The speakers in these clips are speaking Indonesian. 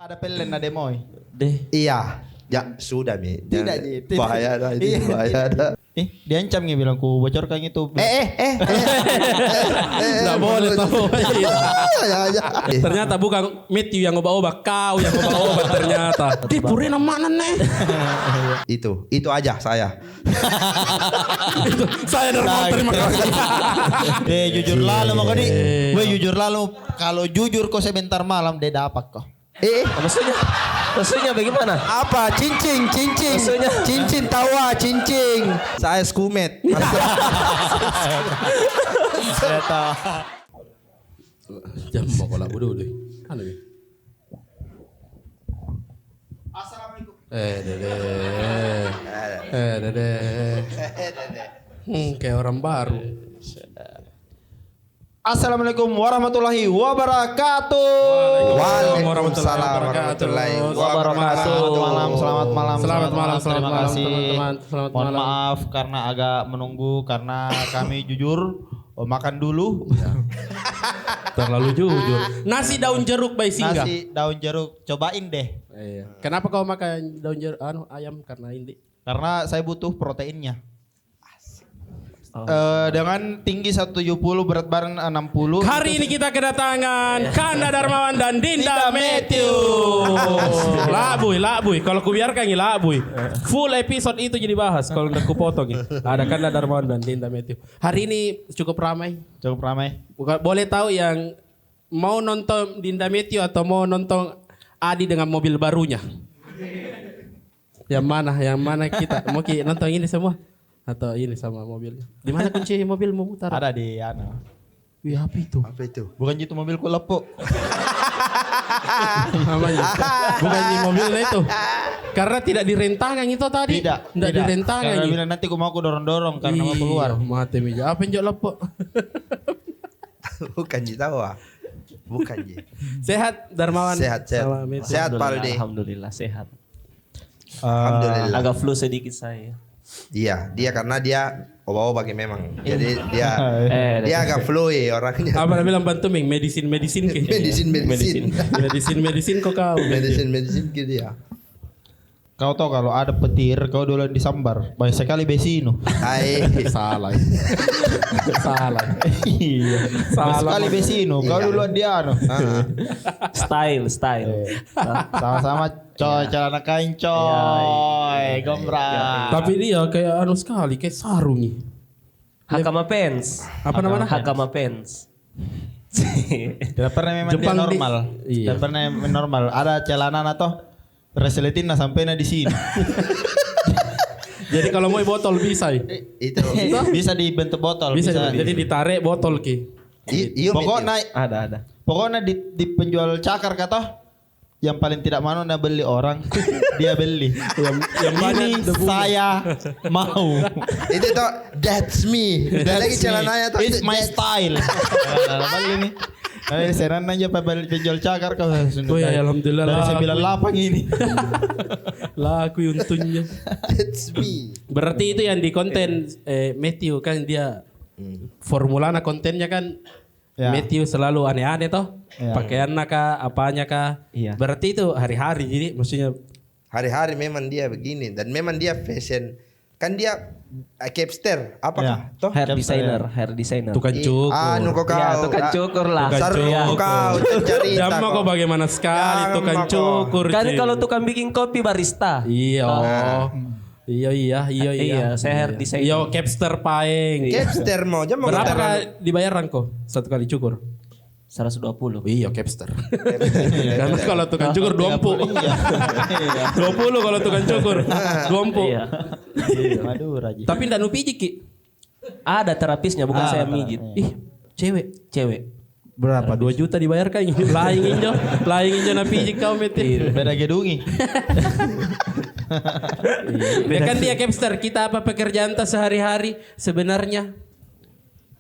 Ada pelen ada moy. Deh. Iya. Ya sudah Mi. Tidak, Ji. Tidak. Bahaya dah ini. Iya. Bahaya dah. Diancam nih bilang ku bocorkan itu. Nggak boleh tahu. Ya. Ternyata bukan Matthew yang obat-obat, kau yang obat-obat ternyata. Purina mana nih? Itu aja saya. Saya Darmawan terima kasih. Jujur lalu mau kadi. Weh jujur lalu kalau jujur kau sebentar malam dia dapat kok. Maksudnya bagaimana? Apa? Cincin. Maksudnya? Cincin tawa, cincin. Saya skumet. Saya tahu. Jam mau kolak bodoh deh. Anu ni. Assalamualaikum. Dede. Kayak orang baru. Assalamualaikum warahmatullahi wabarakatuh. Waalaikumsalam warahmatullahi wabarakatuh. Selamat malam. Selamat malam, Terima kasih. teman-teman. Selamat Mohon malam. maaf karena agak menunggu karena kami jujur makan dulu. Terlalu jujur. Nasi daun jeruk by Singgah. Nasi daun jeruk cobain deh. Iya. Kenapa kau makan daun jeruk ayam karena ini? Karena saya butuh proteinnya. Dengan tinggi 170 berat badan 60. Hari ini kita kedatangan Kanda Darmawan dan Dinda Matthew. Labuy. Kalau ku biarkan ini labuy. Full episode itu jadi bahas kalau udah ku potong ini. Ada Kanda Darmawan dan Dinda Matthew. Hari ini cukup ramai. Cukup ramai. Boleh tahu yang mau nonton Dinda Matthew atau mau nonton Adi dengan mobil barunya? Yang mana kita mau nonton ini semua? Atau ini sama mobilnya? Di mana kunci mobilmu mutar? Ada di ana. Wih, apa itu? Apa itu? Bukan itu mobilku lepuk. Namanya. Bukan di mobilnya itu. Karena tidak direntangkan itu tadi. Tidak direntangkan. Karena gitu. bilang nanti ku mau ku dorong-dorong karena mau keluar. Mati meja. Apa yang jauh lepuk? Bukan Ji tawa. Bukan Ji. Sehat Darmawan. Sehat. Sama Matthew. Sehat Paldi. Alhamdulillah sehat. Alhamdulillah. Agak flu sedikit saya. Iya, dia karena dia obat-obat memang. Jadi dia Eh, agak flu orangnya. Apa bilang bantu Ming? Medicine ke? Medicine. Medicine kok kau. Medicine ke dia. Kau tahu kalau ada petir kau dulu disambar. Banyak sekali besino. Hai. Salah. Salah. Iya. Banyak sekali besino. Kau Iya. duluan dia anu. Style. Sama-sama coy celana kain coy. Gombra. Tapi dia kayak anu sekali, kayak sarung nih. Hakama Pants. Apa namanya? Hakama Pants. Tidak pernah memang Jepang dia normal. iya. Tidak pernah normal. Ada celana atau resletin sampai di sini. Jadi kalau mau botol bisa. Itu. Bisa dibentuk botol. Bisa. Jadi ditarik botol ki. Iya. Pokoknya Ada. Pokoknya di penjual cakar kata yang paling tidak mau nak beli orang dia beli. yang banyak Ini debunya. saya mau. Itu tuh that's me. Dan lagi celananya tuh It's itu my that's- style. Beli nih. Seran aja penjual cakar kau. Oh ya alhamdulillah Dari lah. 98 ini. Laku untungnya. That's me. Berarti itu yang di konten Matthew kan dia formulana kontennya kan Ya. Matthew selalu aneh-aneh toh. Ya. Pakaiannya kah, apanya kah. Iya. Berarti itu hari-hari jadi maksudnya Hari-hari memang dia begini dan memang dia fashion. Kan dia capster apa Ya. kah? Toh? Hair designer. tukang cukur. Anu kau Ya, tukang cukur lah. Sarung Tukang kau cerita. Jamma kok bagaimana sekali Jangan tukang kok. cukur. Kan Cil. kalau tukang bikin kopi barista. Iya. Iya. Iya, saya hair designer. Yo capster paeng. Capster mau jam mau Berapa kata- kah dibayaran kok satu kali cukur? 120. Iya capster. Karena kalau tukang cukur 20. 20 kalau tukang cukur. 20. Iya. Madura aja. Tapi ndak nu pijik ki. Ada terapisnya bukan saya mijit. Ih, cewek. Berapa? 2 juta dibayarkan. Lain injo na pijik kau meti. Beda gedungi. Ya kan dia capster, kita apa pekerjaan tas sehari-hari sebenarnya?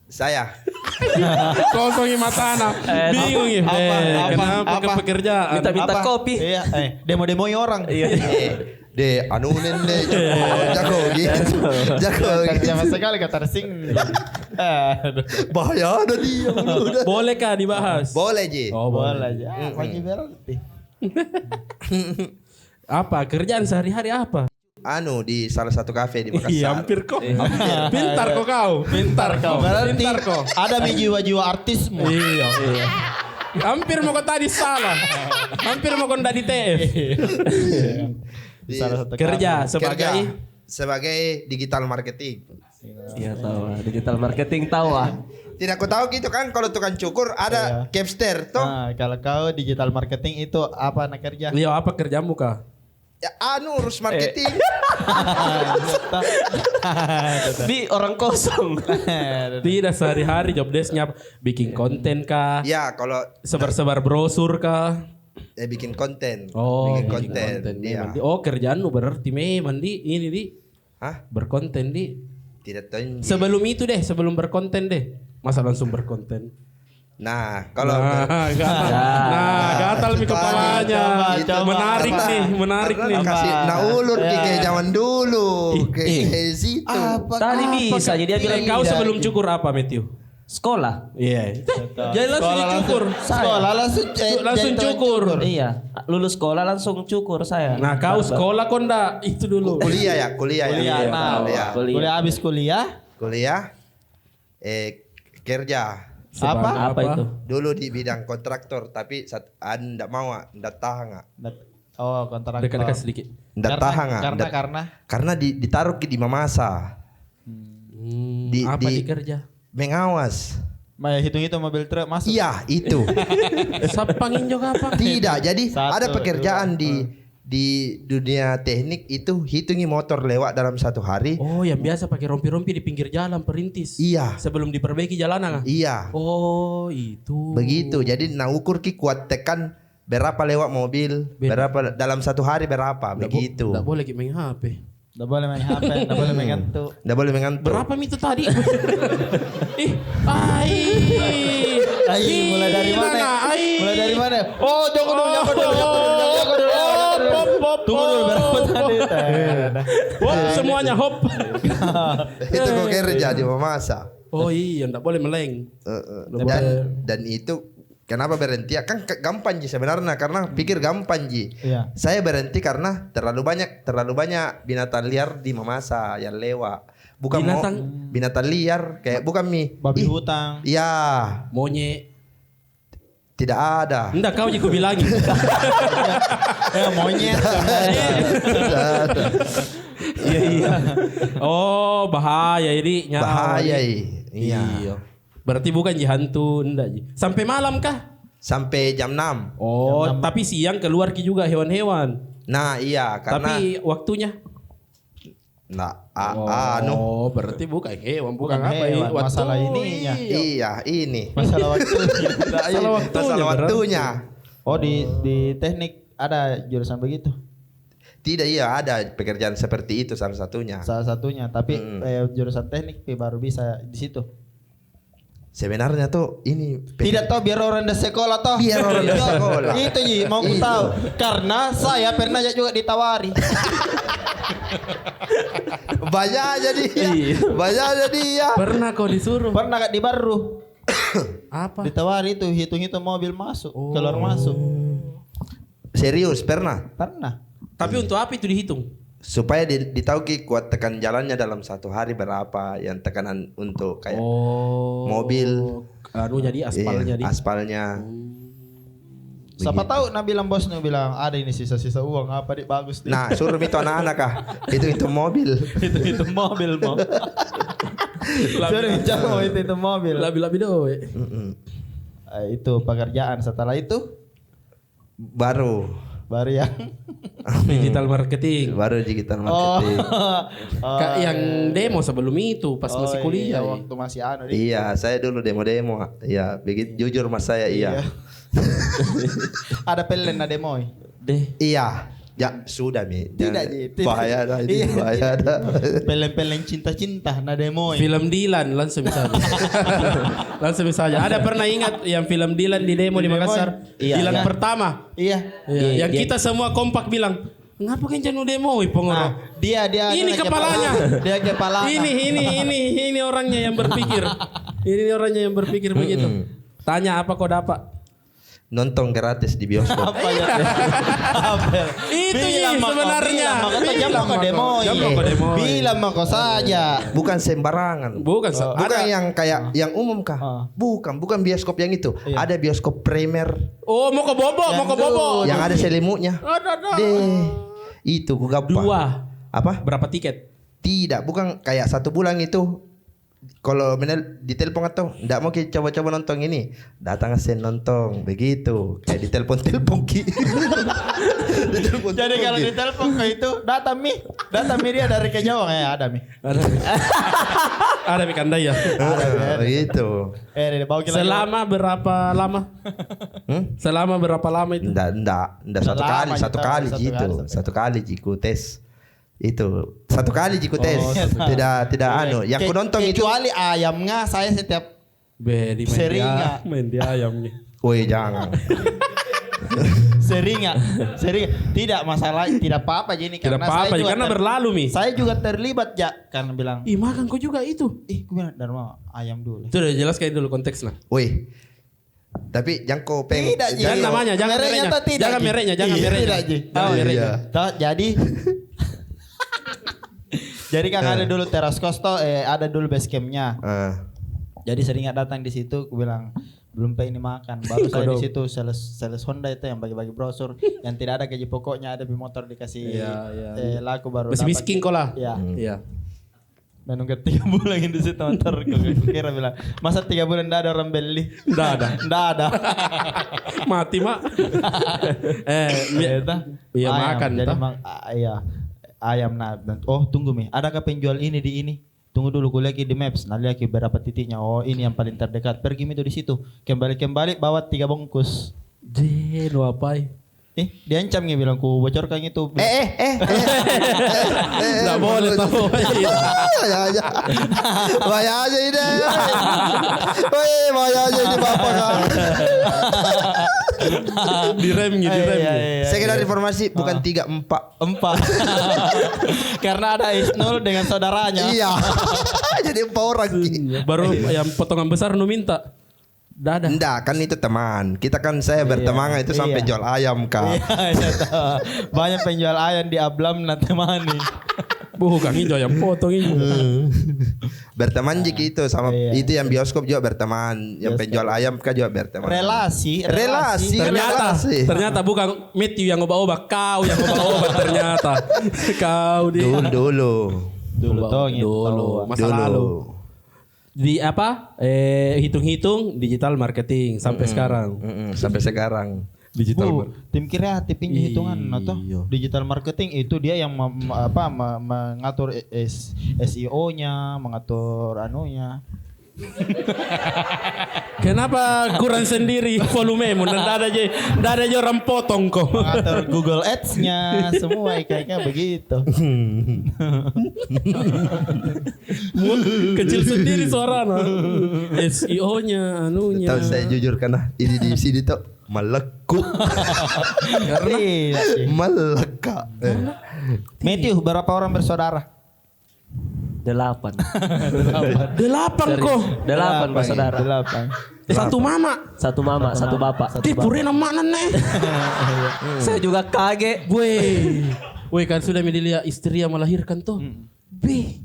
Saya. Kosongi mata anak. Bingung ya. Kenapa ke pekerjaan? Minta Apa? kopi. Iya, demo-demoi orang. Iya. De anunin de jago gitu. Jago gitu. Jangan sekali kata resing. Bahaya ada dia. Boleh kah dibahas? Boleh Ji. Oh, Boleh aja. Pagi berarti. Apa kerjaan sehari-hari apa? Anu di salah satu kafe di Makassar. Iya, hampir kok. Pintar kok kau. Pintar kau. Berarti Pintar kok. ada jiwa-jiwa artismu. Iya. Hampir mau kau tadi salah. Hampir mau kau ndak di TF. Di- Salah satu Kerja kerja sebagai sebagai digital marketing. Iya tahu ah. Digital marketing tahu ah. Tidak kau tahu gitu kan kalau tukang cukur ada capster toh. Nah, kalau kau digital marketing itu apa nak kerja? Iya, apa kerjamu kah? Ya anu urus marketing. Di orang kosong. Tidak sehari-hari job desk-nya bikin konten kah? Ya kalau Sebar-sebar brosur kah? bikin konten. Oh, bikin konten. memang. Iya. Oh, kerjaanmu berarti memang ini di Hah? berkonten di. Tidak tahu. Sebelum itu deh, sebelum berkonten deh. Masa langsung berkonten? Nah, kalau gatal nih kepalanya. Coba. Menarik Karena- nih, menarik karena nih. kasih ulur kayak zaman dulu. Kayak situ. Tadi bisa jadi dia bilang Kau sebelum cukur apa, Matthew? sekolah. Iya. Jadi langsung cukur. Sekolah langsung Langsung jadi cukur. Iya, lulus sekolah langsung cukur saya. Nah, kau sekolah kok ndak itu dulu. Kuliah ya, kuliah ya. Kuliah, nah. Kuliah. Kuliah habis kuliah. Kuliah kerja. Apa itu? Dulu di bidang kontraktor tapi enggak mau, enggak tahan. Oh, kontrak. Dekat-dekat sedikit. Enggak tahan. Karena ditaruh di Mamasa. Apa dikerja? Mengawas. Hitung-hitung mobil truk masuk. Iya, itu. Sapangin juga apa? Tidak, jadi Satu, ada pekerjaan di dunia teknik itu hitungi motor lewat dalam satu hari. Oh, yang biasa pakai rompi-rompi di pinggir jalan perintis. Iya. Sebelum diperbaiki jalanan. Iya. Oh, itu. Begitu. Jadi ukur ki kuat tekan berapa lewat mobil, berapa dalam satu hari berapa, begitu. Enggak boleh main HP. Nggak boleh main HP, nggak boleh main ngantuk. Nggak boleh mengantuk. Berapa itu tadi? Mulai dari mana? Mulai dari mana? Oh, jangan dulu. Tunggu dulu berapa tadi? Hop, semuanya hop. Itu kok kerja di Mamasa. Oh iya, enggak boleh meleng. Dan itu kenapa berhenti? Kan gampang ji sebenarnya karena pikir gampang ji. Iya. Saya berhenti karena terlalu banyak binatang liar di Mamasa yang lewat. Bukan binatang liar kayak bukan Babi hutan. Iya, Monyet. tidak ada. Enggak kau juga bilangin. Monyet. Iya. Oh, bahaya ini nyawa. Bahaya Iya. iya. Berarti bukan ji hantu, enggak ji. Sampai malam kah? Sampai jam 6. Oh, tapi siang keluar ki juga hewan-hewan. Nah, iya karena Tapi waktunya anu. berarti bukan hewan, bukan Bukan apa hewan, ya? masalah ininya. Iya, ini. Masalah waktu. Masalah waktunya. Oh, di teknik ada jurusan begitu. Tidak, iya ada pekerjaan seperti itu salah satunya. Salah satunya, tapi jurusan teknik baru bisa di situ. Sebenarnya tuh ini Tidak tahu biar orang di sekolah toh. Biar orang di sekolah. Itu Ji, mau ku tahu. Karena saya pernah juga ditawari. banyak jadi ya. Banyak jadi ya. Pernah kau disuruh? Pernah di baru. Apa? Ditawari itu hitung-hitung mobil masuk, keluar masuk. Serius pernah? Pernah. Tapi untuk apa itu dihitung? Supaya ditahu ki kuat tekan jalannya dalam satu hari berapa yang tekanan untuk kayak mobil. Anu jadi aspalnya di. Aspalnya. Siapa tahu bilang bosnya bilang ada ini sisa-sisa uang apa dik bagus dik. Nah, suruh itu anak-anak kah? Itu mobil. itu mobil mau. Suruh jauh itu mobil. Labi-labi doh. Itu pekerjaan. Setelah itu Baru yang Digital marketing. baru digital marketing. Yang demo sebelum itu pas masih kuliah. waktu masih anu dik. Iya, saya dulu demo-demo. Iya, begitu jujur mas saya iya. Ada pelen ada moy. Deh. Iya. Ya sudah mi. Tidak Ji. Bahaya dah ini. Iya. Bahaya dah. Pelen-pelen cinta-cinta nada moy. Film Dilan langsung saja. Langsung saja. Ada pernah ingat yang film Dilan di demo di Makassar? Iya, Dilan iya. pertama. Iya. Yang kita semua kompak bilang, ngapa kencan demo pengoro? Nah, dia Ini kepalanya. Dia kepala. Ini orangnya yang berpikir. Ini orangnya yang berpikir begitu. Tanya apa kau dapat? nonton gratis di bioskop. Apa ya? Apa ya? Itu Bilang mako, sebenarnya. bilang mako, jam Bilang mako mako, demoi. jam mako demoi. Bilang mako saja. Bukan sembarangan. Bukan. Bukan yang kayak yang umum kah? Bukan bioskop yang itu. Ada bioskop Premier Oh, mau ke bobo, mau ke bobo. yang ada selimutnya. Ada. Deh, itu ku gapa. 2. Apa? Berapa tiket? Tidak, bukan kayak 1 bulan itu. Kalau ditelepon atau ndak mau kita coba-coba nonton ini, datang sen nonton begitu. Kayak ditelepon ki. Jadi kalau ditelepon ke itu, data mi dia dari Kejauhan ya ada mi. Ada Mikanda ya. Begitu. Bawa kita Selama berapa lama? Selama berapa lama itu? Ndak Udah satu lama kali kita, gitu. Satu kali jiku tes. Itu satu kali jiku tes. Tidak anu. Yang ku nonton itu. kecuali ayamnya saya setiap Bedi Sering nggak? main dia ayamnya. Woi jangan. sering tidak masalah tidak apa-apa jadi Tidak karena apa-apa saya juga karena berlalu mi. saya juga terlibat ya karena bilang Ih makan kau juga itu. gue bilang Dharma ayam dulu. Itu udah jelas kayak dulu konteksnya. Woi. Tapi jangan kau pengen. Tidak, Ji. Jangan namanya, jangan Mereknya mereknya. tuh tidak, Jangan Ji. mereknya, jangan Iya, mereknya. tidak, Ji. Tahu Oh, mereknya. iya. Jadi jadi kan ada dulu teras kos toh, ada dulu base campnya. Jadi sering datang di situ, aku bilang belum pengen makan. Baru saya di situ sales Honda itu yang bagi-bagi brosur yang tidak ada gaji pokoknya ada di motor dikasih laku baru. Masih dapat. miskin kau lah. Iya. Iya. Dan nunggu 3 bulan di situ motor. Aku kira bilang masa 3 bulan nggak ada orang beli? Nggak ada. Nggak ada. Mati mak. Iya makan. Jadi toh. iya ayam nah. Oh tunggu mi, adakah penjual ini di ini? Tunggu dulu gue lagi di maps. Nah lihat berapa titiknya. Oh ini yang paling terdekat. Pergi itu di situ. Kembali bawa 3 bungkus. Lu apa? Diancam nih bilang ku bocorkan itu. Nggak boleh tahu. Bahaya aja ini. Woi, bahaya aja ini bapak kan. Direm gitu, direm. Sekedar informasi bukan 3, 4. 4. Karena ada Isnul dengan saudaranya. Iya. Jadi 4 orang. Baru yang potongan besar nu minta. Dadah. Enggak, kan itu teman. Kita kan saya berteman itu sampai jual ayam kak. Iya, tahu. Banyak penjual ayam di Ablam nanti temani. Bukan hijau yang potong ini. Berteman jik itu sama itu yang bioskop juga berteman. Yang penjual ayam kan juga berteman. Relasi. Ternyata bukan Matthew yang obat-obat, kau yang obat-obat ternyata. Kau dia. Dulu. Masa lalu. Di apa? Hitung-hitung digital marketing sampai sekarang. Sampai sekarang. Digital. Tim kreatif ini hitungan atau digital marketing itu dia yang mengatur SEO-nya, mengatur anunya. Kenapa kurang sendiri volumemu? Nggak ada aja orang potong kok. Mengatur Google Ads-nya, semua ikan-ikan begitu. Kecil sendiri suara SEO-nya, anunya. Tahu saya jujur karena ini di sini tuh meleku. Meleka. Matthew, berapa orang bersaudara? 8. 8 kok. 8 bersaudara. 8. Satu mama. Satu mama, satu bapak. Purina mana nih? Saya juga kaget. Woi kan sudah dilihat istri yang melahirkan tuh. Di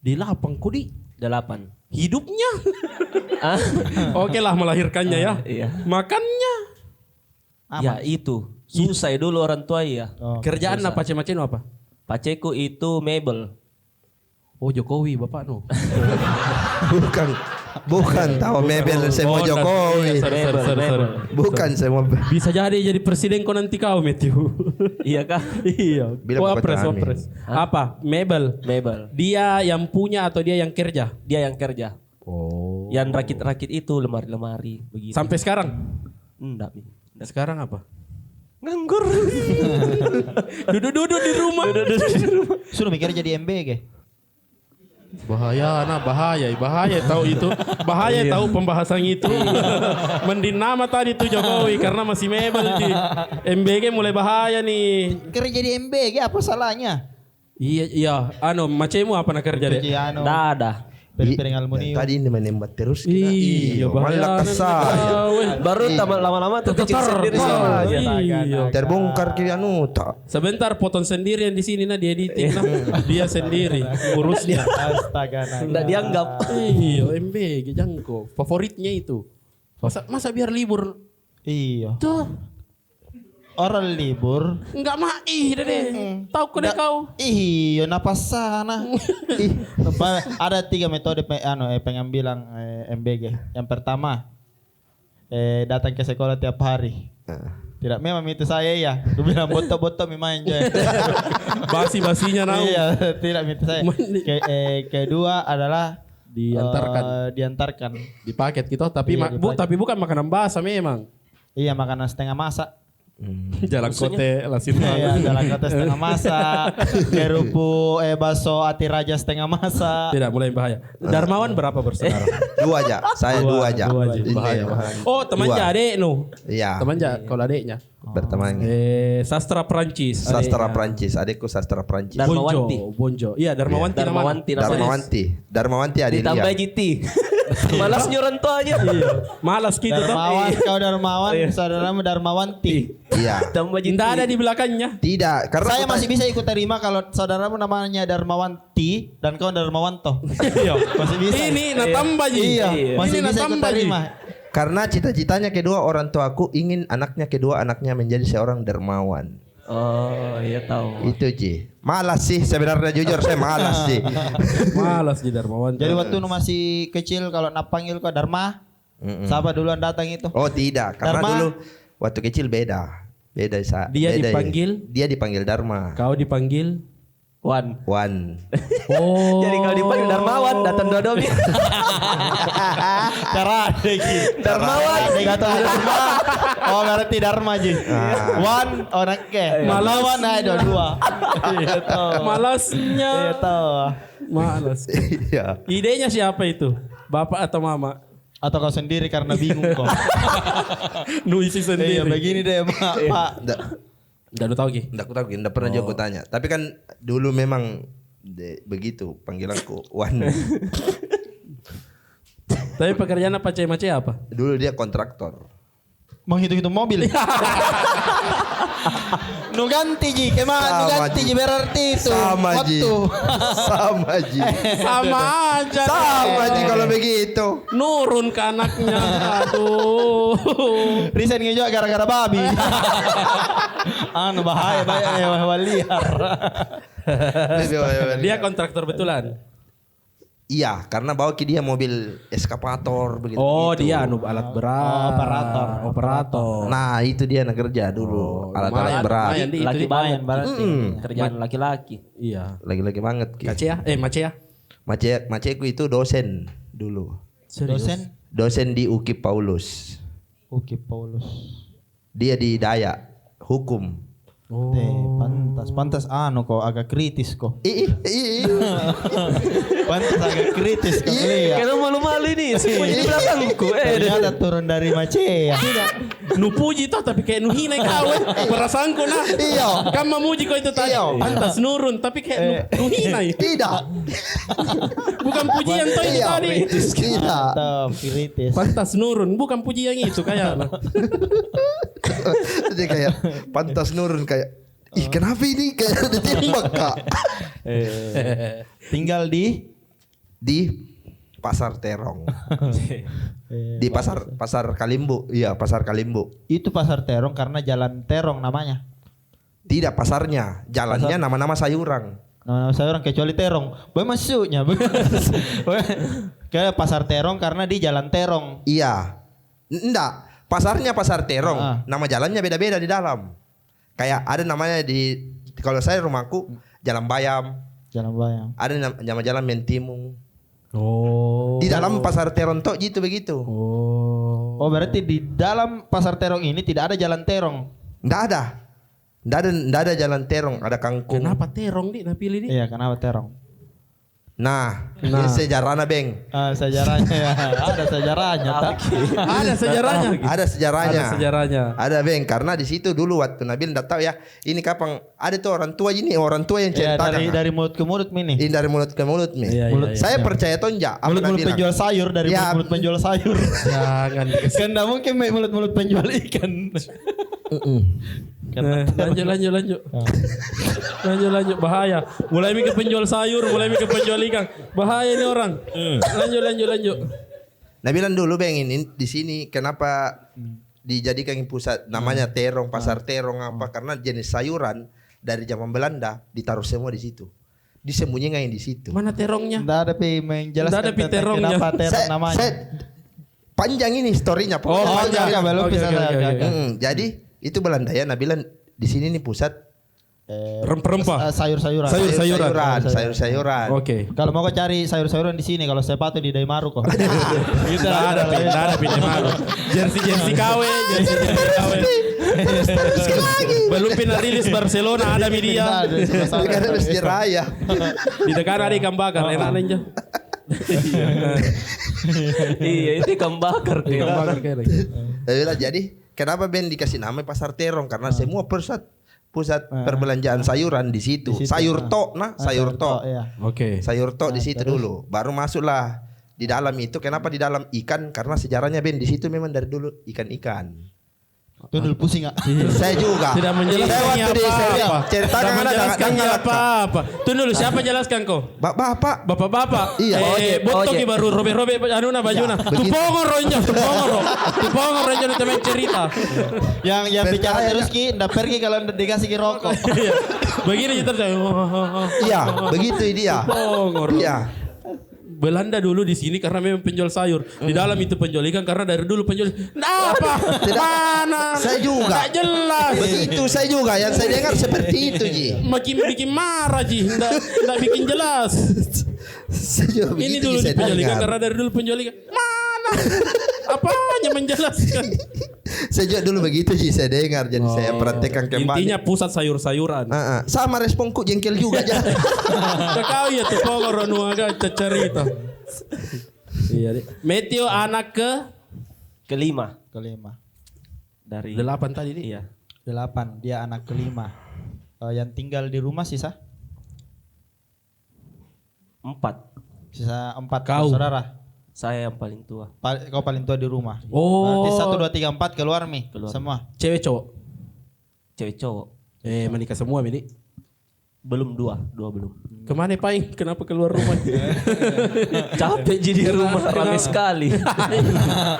8 kok di 8. hidupnya. Oke lah melahirkannya ya. Iya. Makannya. Ya itu. Susah dulu orang tua ya. Kerjaan apa macam-macam apa? Paceku itu mebel. Oh Jokowi bapak no. Bukan tahu mebel semua Jokowi. Sorry. Bukan semua. Bisa jadi presiden kau nanti kau Matthew. Iya kah? Iya. Bilang Wapres. Apa? Mebel. Dia yang punya atau dia yang kerja? Dia yang kerja. Oh. Yang rakit-rakit itu lemari-lemari begitu. Sampai sekarang? Enggak. Sekarang apa? Nganggur. Duduk-duduk di rumah. Suruh mikir jadi MBG. Bahaya tahu itu. Bahaya tahu pembahasan itu. Mending nama tadi tuh Jokowi karena masih mebel di MBG mulai bahaya nih. Kerja di MBG apa salahnya? Iya. Macammu apa nak kerja deh? Kerja anu. Dah ada. piring-piring aluminium. Tadi ini menembak terus kita. Iya, malah kesal. Baru lama-lama tuh kecil sendiri semua. Iya. Terbongkar ke anu tak. Sebentar potong sendirian di sini nah dia editing nah. Dia sendiri urusnya. Astaga. Nggak dianggap. Iya, MBG jangko. Favoritnya itu. Masa biar libur. Iya. Tuh. Orang libur. Enggak mah deh. Tahu kau deh kau. Iya, napas sana. Ada 3 metode pengambilan MBG. Yang pertama, datang ke sekolah tiap hari. Tidak, memang itu saya ya. Aku bilang boto-boto memang enjoy. Basi-basinya nau. Iya, tidak itu saya. Kedua adalah diantarkan Di paket gitu tapi Iya, tapi bukan makanan basah memang. Iya, makanan setengah masak. Jalan kote lasin Iya, dalam kata setengah masak. Kerupuk bakso ati raja setengah masak. Tidak, mulai bahaya. Darmawan berapa bersaudara? 2 aja. Saya 2 aja. Ini Bahaya. Oh, teman Dua. adek no. Iya. Teman kalau adeknya. Berteman. Sastra Perancis. Sastra Prancis, adikku sastra Prancis. Darmawanti. Bonjo. Iya, Darmawanti. Darmawanti Adelia. Ditambah GT. Malas nyuruh aja. Iya. Malas gitu tuh. Darmawan, kau Darmawan, saudaramu Darmawanti. Iya. Tambah GT. Tidak ada di belakangnya. Tidak, karena Saya masih bisa ikut terima kalau saudaramu namanya Darmawanti dan kau Darmawanto. Iya. Masih bisa. Ini natambah ji. Iya, masih Ini bisa ikut natambah ji. terima. karena cita-citanya kedua orang tuaku ingin kedua anaknya menjadi seorang dermawan. Oh iya tahu. Itu Ci. Malas sih sebenarnya, jujur saya malas sih. Malas di Darmawan. Jadi waktu nu masih kecil kalau nak panggil kau Dharma, siapa duluan datang itu? Oh tidak, karena Dharma? dulu waktu kecil beda. Beda Dia beda, dipanggil? Dia dipanggil Dharma. Kau dipanggil Wan. Wan. Oh. Jadi kalau dipanggil Darmawan datang dua domi. Cara gitu. Darmawan. Datang Dharma. Oh berarti Dharma ji. Wan orang ke. Malawan ada dua. Itu. Malasnya. Itu. Malas. Iya. Idenya siapa itu? Bapak atau mama? Atau kau sendiri karena bingung kok. Nuisi sendiri. Iya begini deh Pak. Udah tahu Ki? Nggak pernah juga aku tanya. Tapi kan dulu memang begitu panggilanku Wan. Tapi pekerjaan apa Mace apa? Dulu dia kontraktor. Menghitung-hitung mobil. Nu ganti ji, kemana nu ganti ji berarti itu. Sama Ji. Waktu. Sama Ji. Sama aja. Sama Ji kalau begitu. Nurun ke anaknya. Aduh. Resign ngejo gara-gara babi. Anu bahaya hewan liar. Dia kontraktor betulan. Iya, karena bawa ke dia mobil eskavator begitu. Oh, dia alat berat. Operator. Nah, itu dia kerja dulu. Alat-alat lumayan, berat. lumayan. Itu Laki banget berarti. Kerjaan laki-laki. Iya. Lagi-lagi banget. Ki. Mace ya? Maceku itu dosen dulu. Dosen? Dosen di UKIP Paulus. Oke Paulus. Dia di Dayak, hukum. Oh. Pantas anu kok agak kritis kok. Ih. Pantas agak kritis kok lihat. Karena malu-malu ini semuanya di belakangku. Ternyata turun dari Macea. Nu puji toh tapi kayak nu hina kau. Perasaanku nah. Iya. Kan memuji kau itu tadi. Pantas nurun tapi kayak nu hina. Tidak. Bukan pujian toh itu tadi. Tidak. Mantap, kritis. Pantas nurun bukan puji yang itu kayak. Dia kayak pantas nurun kayak kenapa ini kayak ditembak Kak. Tinggal di Pasar Terong. Di pasar Kalimbu. Iya, Pasar Kalimbu. itu pasar Terong karena jalan Terong namanya. Tidak pasarnya, jalannya nama-nama sayuran. Nama saya orang kecuali Terong. Boy masuknya. Kayak pasar Terong karena di jalan Terong. Iya. Enggak, pasarnya Pasar Terong. Nama jalannya beda-beda di dalam. Kayak ada namanya kalau saya rumahku Jalan Bayam. Jalan Bayam. Ada nama jalan Mentimung. Oh. Di dalam Pasar Terong toh gitu begitu. Oh berarti di dalam pasar Terong ini tidak ada jalan Terong. Enggak ada jalan Terong, ada kangkung. Kenapa terong di? Nah pilih di? Iya kenapa Terong? Nah, ini sejarahnya Beng. Sejarahnya ya. Ada sejarahnya. Tak? Ada sejarahnya. Ada sejarahnya. Ada sejarahnya. Ada Beng, karena di situ dulu waktu Nabil enggak tahu ya, ini kapan ada tuh orang tua yang Ya, ceritakan. dari mulut ke mulut ini. Ini dari mulut ke mulut nih. Iya, iya, iya. Saya percaya tonja. Mulut-mulut penjual sayur dari Ya. mulut penjual sayur. Jangan. Kan enggak mungkin mulut-mulut penjual ikan. Lanjut. Lanjut. Bahaya. Mulai mikir penjual sayur, mulai mikir penjual ikan. Bahaya ini orang. Lanjut. Nah bilang dulu Beng ini di sini kenapa dijadikan pusat namanya terong, pasar terong apa? Karena jenis sayuran dari zaman Belanda ditaruh semua di situ. Disembunyikan di situ. Mana terongnya? Enggak ada menjelaskan Nggak ada tentang terongnya. kenapa terong namanya. Saya panjang ini storynya. Oh, Pokoknya panjang. belum Oke, bisa oke, saya. oke, oke. Jadi itu Belanda ya. Nah bilang di sini nih pusat Rempah. Sayur-sayuran. sayur-sayuran. Oke. Kalau mau kau cari sayur-sayuran di sini, kalau sepatu di Daimaru kok. Gitu ada pindah malu. Jersey KW. Belum pernah rilis Barcelona ada media. Kan harus diraya. Di dekat ada ikan bakar enak aja. Iya itu ikan bakar Ikan bakar kayak lagi. Jadi kenapa Ben dikasih nama pasar terong? Karena semua pusat perbelanjaan sayuran di situ. Sayur tok, sayur tok. Iya. Oke. Sayur tok di situ dulu. Baru masuklah di dalam itu. Kenapa di dalam ikan? Karena sejarahnya Ben di situ memang dari dulu ikan-ikan. Itu dulu pusing enggak? Saya juga. Tidak menjelaskannya Saya waktu di apa-apa. ceritakan Tidak ada menjelaskannya apa-apa. Tunggu dulu siapa jelaskan kau? Bapak. Bapak-bapak. Iya. Botoki baru robek-robek anuna bajuna. Tupongo ronjo. Tupongo ronjo itu main cerita. Yang bicara terus ki ndak pergi kalau ndak dikasih ki rokok. Iya. Begini terus. Iya, begitu dia. Tupongo. Iya. Belanda dulu di sini karena memang penjual sayur. Di dalam itu penjual ikan karena dari dulu penjual. Nah, apa? Mana? Saya juga. Nggak jelas. Begitu saya juga yang saya dengar seperti itu Ji. Makin bikin marah Ji. Nggak bikin jelas. Saya juga Ini begitu, dulu Ji, saya penjual ikan dengar. karena dari dulu penjual ikan. Mana? Apanya menjelaskan? Saya juga dulu begitu Ji, saya dengar jadi saya praktekkan kembali. Intinya pusat sayur-sayuran. Sama responku jengkel juga aja. Kau ya tuh pokok nuaga cerita. Iya deh. Meteo anak kelima Kelima. dari 8 tadi nih. Iya. 8. Dia anak kelima. Yang tinggal di rumah sisa? 4. Sisa 4 Kau. saudara. Saya yang paling tua. Kau paling tua di rumah. Oh. Berarti 1, 2, 3, 4 keluar Mi. Keluar. Semua. Cewek cowok. Cewek cowok. Menikah semua Mini. Belum dua belum. Kemana Paing? Kenapa keluar rumah? Capek jadi rumah rame sekali.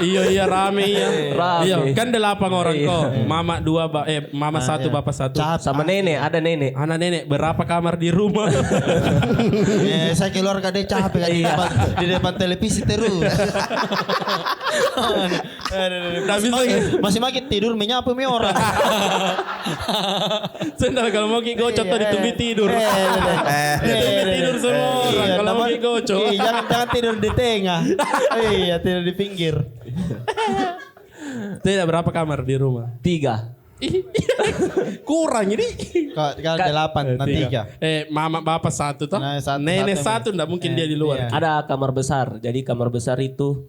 Iya rame ya. Rame. Iya, kan 8 orang Iya. kok. Mama 2 mama 1 bapak 1. Sama nenek, ada nenek. Anak nenek berapa kamar di rumah? Saya keluar kade capek kan di depan televisi terus. Masih makin tidur menyapu mi orang. Sendal kalau mau gocok tadi tumbi tidur. Tumbi tidur semua orang kalau mau gocok. Jangan tidur di tengah. Iya, tidur di pinggir. Tidak berapa kamar di rumah? 3. Kurang ini. Kalau 8 nanti 3. Mama bapak 1 toh. Nah, satu- Nenek satu. 1 enggak mungkin dia di luar. Iya. Ada kamar besar. Jadi kamar besar itu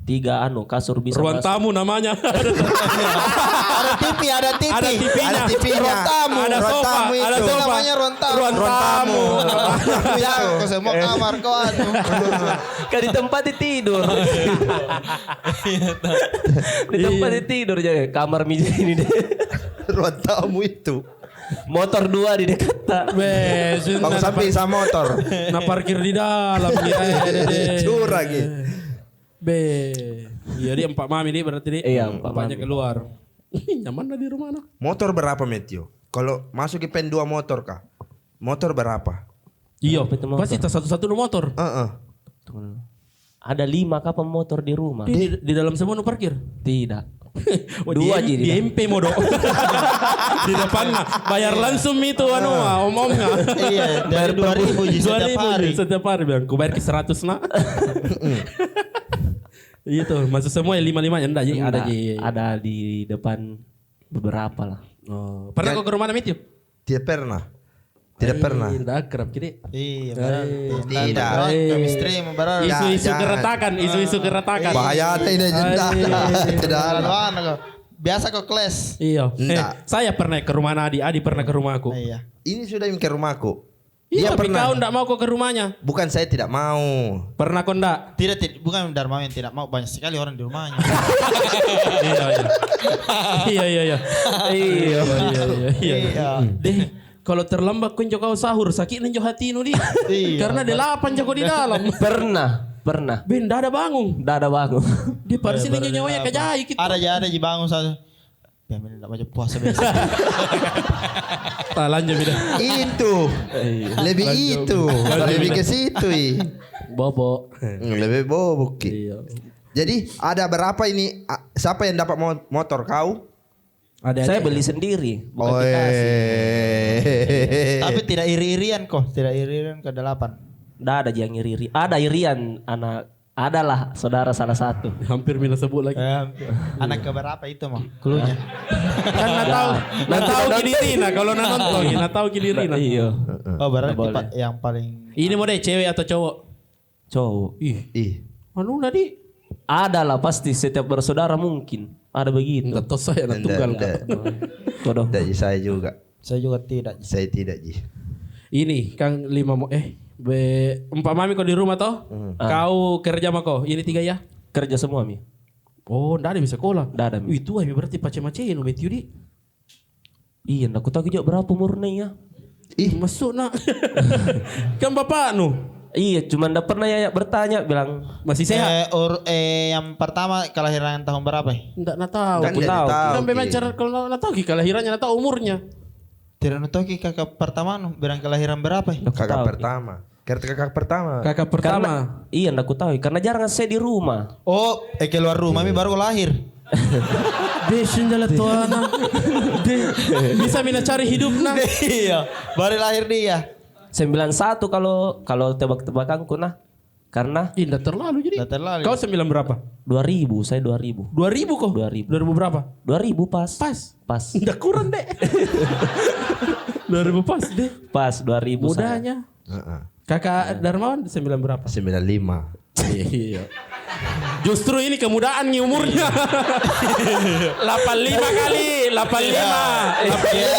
3 kasur bisa Ruang masuk. tamu namanya. Ada TV. Ada TV-nya. Ada TV-nya. Ruang tamu. Ada Ruang sofa, tamu ada itu. sofa. Namanya ruang tamu. Ruang tamu. Ya, kau semua kamar kau anu. Kan di tempat tidur. Di tempat tidur jadi kamar meja ini deh. Ruang tamu itu. Motor 2 di dekat tak. Bang samping sama motor. Nah parkir di dalam gitu. Curang gitu. Iya dia 4 mami nih berarti nih. Iya, 4 Bapaknya mami. keluar. Nyaman dah di rumah nah. Motor berapa Meteo? Kalau masuk ke pen 2 motor kah? Motor berapa? Iya, Apa itu motor? pasti tas satu-satu nu motor. Tunggu dulu. Ada 5 kapal motor di rumah. Di dalam semua nu parkir. Tidak. Oh, 2 aja di MP modo. Di depan nah, bayar langsung itu anu omongnya. Iya, dari 2.000 Ji, setiap 2.000 hari. setiap hari bilang, ku bayar ke 100 nak. Iya tuh, masuk semua ya 5-5 enggak Ji, ada Ji. Ada di depan beberapa lah. Oh, pernah kau ke rumah Mit yuk? Tidak pernah. Tidak pernah. Tidak akrab kiri. Iya, Tidak. Chemistry membarar. Isu-isu jangan. keretakan, isu-isu keretakan. Bahaya ini jenda. Tidak ada. Biasa kok kelas. Iya. Enggak. Saya pernah ke rumah Adi, Adi pernah ke rumahku. Iya. Ini sudah ke rumahku. Iya, Dia tapi pernah. kau enggak mau kok ke rumahnya. Bukan saya tidak mau. Pernah kau enggak? Bukan Dharma yang tidak mau, banyak sekali orang di rumahnya. Iya, iya. Iya, iya, iya. Iya, iya, iya. Deh, kalau terlambat kau kau sahur, sakit nenjo hati nu di. Iya. Karena delapan jago di dalam. Pernah. Ben, dah ada bangun. Dah ada bangun. Di Paris ini nyawanya kejai gitu. Ada bangun satu. Biar ini tidak baca puasa biasa. Lanjut beda. Itu. Lebih itu. Lebih ke situ. Bobo. Lebih bobok. Iya. Jadi ada berapa ini? Siapa yang dapat motor kau? Ada Saya beli sendiri, bukan Oh, dikasih. Tapi tidak iri-irian kok, tidak iri-irian ke 8. Nggak ada yang iri-iri. Ada irian anak. Adalah saudara salah satu. Hampir mina sebut lagi. Anak keberapa itu mah? Klunya. Kan nggak tahu kidirina kalau nonton, nggak tahu kidirina. Iya. Oh, berarti Boleh. yang paling Ini mau deh cewek atau cowok? Cowok. Ih. Anu nadi? Ada lah pasti setiap bersaudara mungkin. Ada begitu. Enggak tahu saya nak tunggal. Kodoh. Tidak, saya juga. saya juga tidak. Saya tidak, Ji. Ini Kang 5 umpamami kau di rumah toh, kau kerja sama kau. Ini 3 ya? Kerja semua mi. Oh, ndak ada bisa sekolah. Ndak ada, Mi. Itu berarti pace-mace nu metiu di. Iya, aku tahu juga berapa umurnya ya. Ih. Masuk nak. Kan bapak nu Iya, cuman ndak pernah ya bertanya bilang masih sehat. Yang pertama kelahiran tahun berapa? Enggak nak tahu. Kan Aku dia tahu. tahu. Kan Ki. bemancar kalau nak tahu ki kelahirannya, nak tahu umurnya. Tidak tahu ki kakak pertama bilang kelahiran berapa? Kakak pertama. Kakak pertama. Kakak pertama. Iya, ndak aku tahu karena jarang saya di rumah. Oh, keluar rumah mi baru lahir. Besin jalan tuana. Bisa mina cari hidup nah. Iya, baru lahir dia. 91 kalau tebak-tebakanku nah. Karena Indah terlalu jadi. Nggak terlalu. Kau 9 berapa? 2000, saya 2000. 2000 kok? 2000. 2000 berapa? 2000 pas. Pas. Udah kurang deh. 2000 pas deh. Pas 2000 Mudanya. Kakak Darmawan 9 berapa? 95. Iya. Justru ini kemudaan nih umurnya. 85 kali. 85.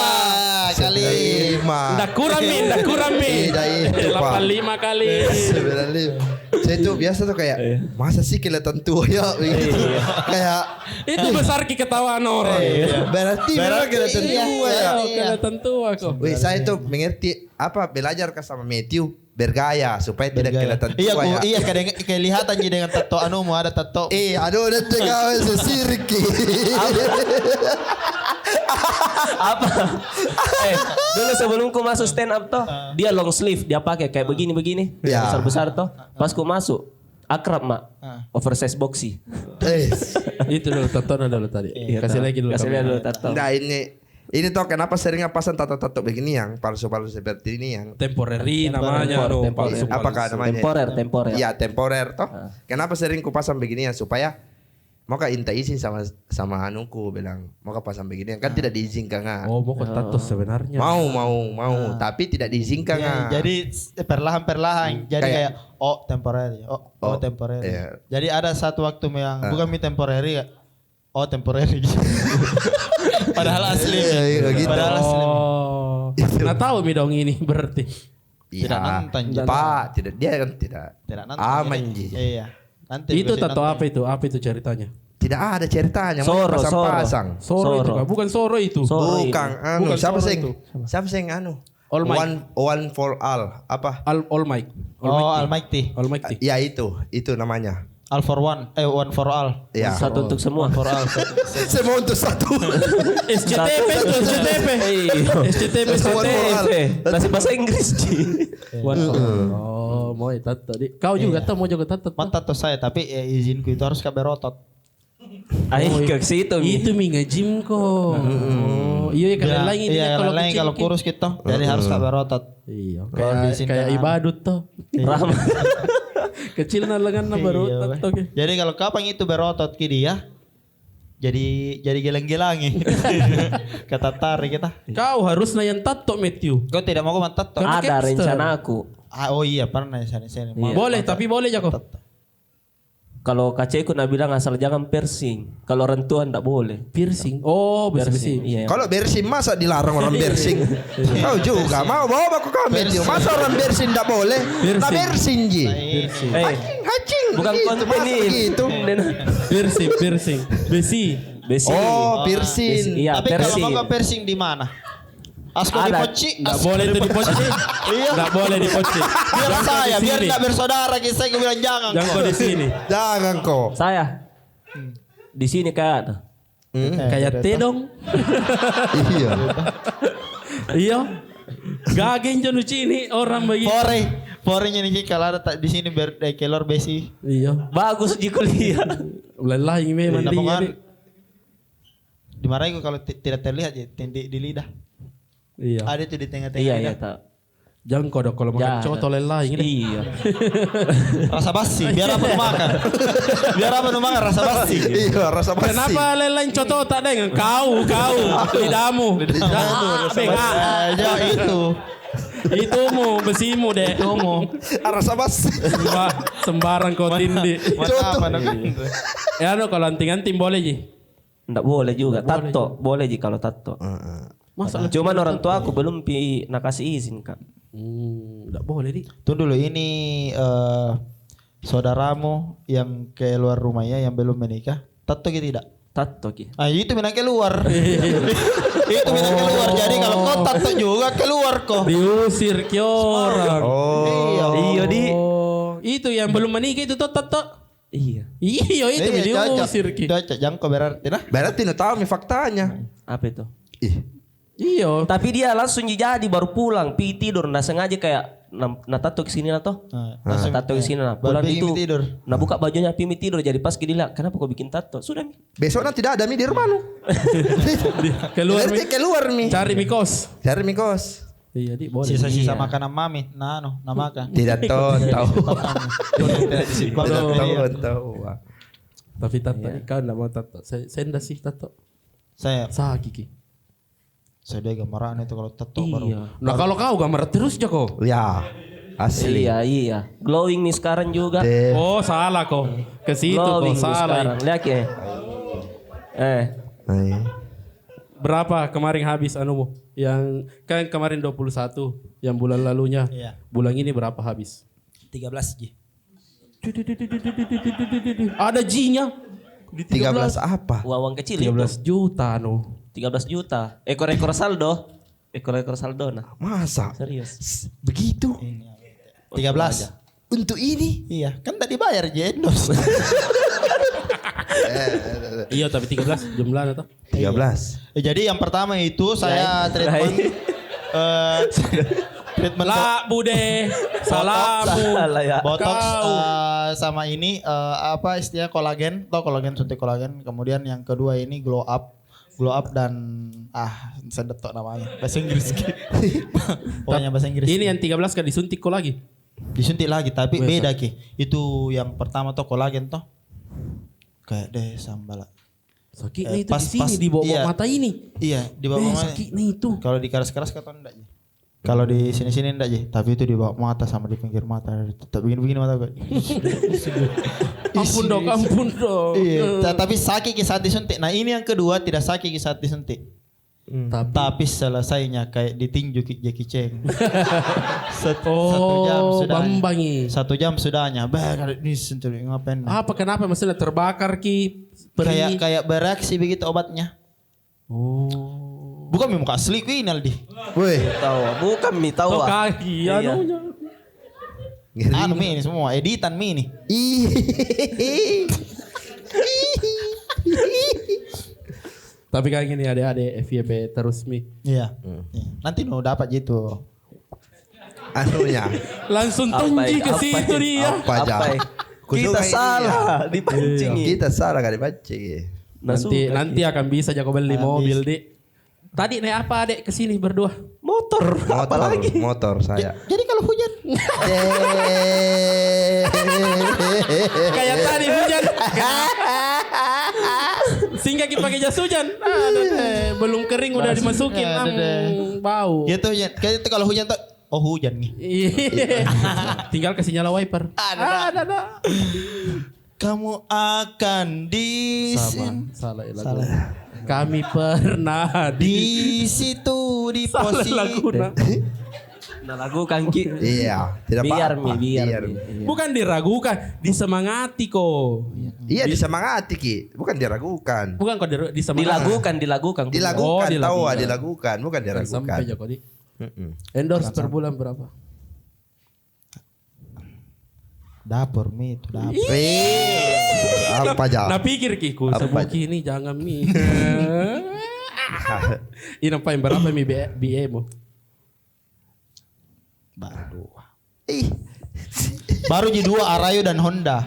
Kali. 95. Nggak kurang mi. Tidak itu, Pak. 85 kali. 95. Saya tuh biasa tuh kayak masa sih kelihatan tua ya begitu. Kayak Itu besar ki ketahuan orang. berarti memang kelihatan iya. tua ya. Iya, kelihatan tua kok. Wih, saya tuh mengerti apa belajar sama Matthew bergaya supaya tidak kelihatan tua Iya, ya. iya kelihatan jadi dengan tato anumu ada tato. Aduh udah tengah sesirki. Apa? Dulu sebelum ku masuk stand up toh, dia long sleeve, dia pakai kayak begini-begini, Ya. besar-besar toh. Pas ku masuk, akrab mak, oversize boxy. Itu dulu tonton dulu tadi. Kasih lagi dulu. Kasih lihat kamera. dulu tato. Nah ini tuh kenapa seringnya pasang tato-tato begini yang palsu-palsu seperti ini yang Temporary namanya. Temporary. apakah namanya? Temporer. Iya temporer toh. Kenapa sering ku pasang beginian supaya mau inta izin sama anuku bilang mau pasang beginian kan tidak diizinkan nggak? Oh, mau tato sebenarnya. Mau tapi tidak diizinkan nggak? Jadi perlahan-perlahan jadi kayak temporary. Oh, temporary. Iya. Jadi ada satu waktu yang bukan mi temporary ya. Oh, temporary. Padahal asli. Iya, gitu. Padahal asli. Oh. Nggak tahu mi dong ini berarti. Tidak nonton, Ji. Pak, tidak dia kan tidak. Tidak nonton. Aman jadi- Ji. Iya. Nanti Itu dikasih tato nonton. apa itu? Apa itu ceritanya? Tidak ada ceritanya. Mau Soro, pasang-pasang. Soro itu Soro. kan? Bukan Soro itu. Soro. Bukan anu. Bukan Siapa Soro sing? itu. Siapa sing anu? All Might. One for all. Apa? All Might. Oh, Almighty. All Mighty. Ya itu namanya. All for one. One for all. Ya. Satu untuk semua. For all. Semua untuk satu. SCTP itu SCTP. SCTP. One for all. Masih bahasa Inggris Ji. Oh, mau tato di. Kau juga tahu mau juga tato. Man tato saya tapi izinku itu harus kabe rotot. Ayo ke situ. Mi. Itu mi nge-gym kok. Oh, iya kalian lain ini Iya, kalau lain kecil kalau ki. kurus gitu. Jadi harus kabe rotot. Iya, Kalau di sini kayak kan- ibadut toh. Ram. Kecil na lengan na baru Iya, tato ki. Jadi kalau kapan itu berotot ki dia, jadi geleng-gelangi. Kata tarik kita. Kau harusnya yang tato Matthew. Kau tidak mau mantat toh? Kan Ada Capster. rencana aku. Oh iya pernah sana. Iya. Boleh tapi boleh Jako. Kalau kakekku nak bilang asal jangan piercing. Kalau orang tua ndak boleh. Piercing. Oh, besi-besi. Iya. Kalau bersing masa dilarang orang bersing? Kau juga mau bawa aku kami dia. Masa orang bersing tidak boleh? Nah bersing ji. Hacing. Bukan begitu, konten masa ini. begitu. Piercing. Besi. Besi. Oh, piercing. Iya, Tapi kalau piercing. mau piercing di mana? Asko di Ada. poci. Nggak boleh itu dipoci. Iya. Nggak boleh dipoci. Biar saya, biar tidak bersaudara. Saya bilang jangan. Jangan kau di sini. Jangan kok. Saya. Di sini kayak Kayak T dong. Iya. Iya. Gagen janu cini orang begini. Forenya nih kalau ada di sini biar kelor besi. Iya. bagus di kuliah. Lelah memang dia. Lamongan. Dik. Dimarahin kok kalau tidak terlihat ya di lidah. Iya. Ada tuh di tengah-tengah Iya, lidah. iya tak. Jangan kau dok kalau makan Jangan. coto lelah ini. Iya. Rasa basi, biar apa nu makan. Biar apa nu makan rasa basi. Iya, rasa basi. Kenapa lelain coto tak dengan kau lidahmu. Ya itu. Itumu besimu deh. Itumu. Rasa basi. Sembarang kau tindi. Mana apa nu kan? Ya no kalau anting-anting boleh ji. Ndak boleh juga. Tato boleh ji kalau tato. Masa Cuman orang tua aku belum nak kasih izin kak. enggak boleh di. Tunggu dulu ini saudaramu yang keluar rumahnya yang belum menikah, tato gitu tidak? Tato ki. Ah itu minang keluar. Itu minang keluar. Jadi kalau kau tato juga keluar kok. Diusir ke orang. Oh. Iya di. Oh, itu yang belum menikah itu tato. Iya. Iya itu diusir ki. Cocok, jangan kau berarti nah. Berarti nu tahu mi faktanya. Apa itu? Ih. Iya. Tapi dia langsung jadi baru pulang, pi tidur, nah sengaja kayak nah tato kesini nah toh. Langsung Tato kesini nah pulang baru itu. pengen tidur. Nah buka bajunya pi tidur jadi pas gila, kenapa kau bikin tato? Sudah mi. Besok nanti tidak ada mi di rumah lu. Keluar Berarti mi. keluar mi. Cari mi kos. Cari mi kos. Iya di boleh. Sisa-sisa makanan mami, nah makan. Tidak tahu. Tidak tahu. Tapi tato kau enggak mau tato. Saya enggak sih tato. Saya Sakit ki. dia gambaran itu kalau tato baru. Iya. Nah kalau kau gambar terus Joko. Ya. Asli. Iya. Glowing nih sekarang juga. Deh. Oh salah kok. Ke situ kok Glowing nih salah. sekarang. Lihat ya. Ay. Berapa kemarin habis anumu? Yang kan kemarin 21 yang bulan lalunya. Iya. Bulan ini berapa habis? 13 Ji. Ada G-nya. Di 13 apa? Uang kecil itu. 13 juta anu. 13 juta. Ekor-ekor saldo. Ekor-ekor saldo nah. Masa? Serius. Begitu? 13. Untuk ini? Iya, kan tadi bayar Jendos. Iya tapi 13 jumlahnya tuh. 13. Jadi yang pertama itu saya treatment treatment Lah bude. Salamu. Salah ya. botox Kau. sama ini apa istilah kolagen, suntik kolagen. Kemudian yang kedua ini glow up dan saya detok namanya bahasa Inggris. Pokoknya bahasa Inggris. Ini yang 13 kan disuntik kok lagi. Disuntik lagi tapi Biasa. beda Ki. Itu yang pertama tuh kolagen toh. Kayak deh sambal. Sakitnya itu Pas- di sini pas- di bawah iya. mata ini. Iya, di bawah mata. Sakitnya itu. Kalau di keras-keras kata enggak Ji. Kalau di sini-sini enggak Ji, tapi itu di bawah mata sama di pinggir mata. Tetap begini mata gue. Ampun dok. Iya, tapi sakit Ki saat disuntik. Nah, ini yang kedua tidak sakit Ki saat disuntik. Tapi selesainya kayak ditinju Jackie Chan. Satu jam sudah. Bambangi. 1 jam sudahnya. Bah, kalau ini sentuh ngapain? Apa kenapa maksudnya terbakar ki? Perih. Kayak bereaksi begitu obatnya. Oh. Bukan muka asli ku ini Aldi. Woi. Tahu, bukan mi tahu. Tuh kaki Iya. anunya. Anu mi ini semua editan mi ini. Tapi kayak gini adik-adik FYP terus mi. Iya. Iya. Nanti nu dapat gitu. Anunya. Langsung tunji ke situ dia. Apa aja? Kita salah dipancing. Kita salah kali baca. Nanti akan bisa jago beli mobil di. Tadi naik apa adek kesini berdua? Motor. Apa lagi? Motor saya. Jadi kalau hujan. Kayak tadi hujan. Si Singgah kita pakai jas hujan. Ada deh, belum kering udah dimasukin. Ada deh. Bau. Gitu hujan. Kayak itu kalau hujan tuh hujan nih. Iya. Tinggal kasih nyala wiper. Ada. Kamu akan di Salah lagu. Salah. Kami pernah Di situ di salah posisi lagu. Nah lagu Kangki. Iya, tidak Biar apa-apa. biar. Bukan diragukan, disemangati kok. Iya, disemangati Ki, bukan diragukan. Bukan kok disemangati. Dilakukan. Dilakukan, tahu dilakukan. dilakukan, bukan diragukan. Sampai aja kok di. Mm-mm. Endorse per bulan berapa? dapur mi itu dapur. Apa aja? Nah pikir Ki, ku Apa sebut ini jangan mi. Ini apa yang berapa mi BE mo? Baru dua. Ih, Baru jadi dua Arayo dan Honda.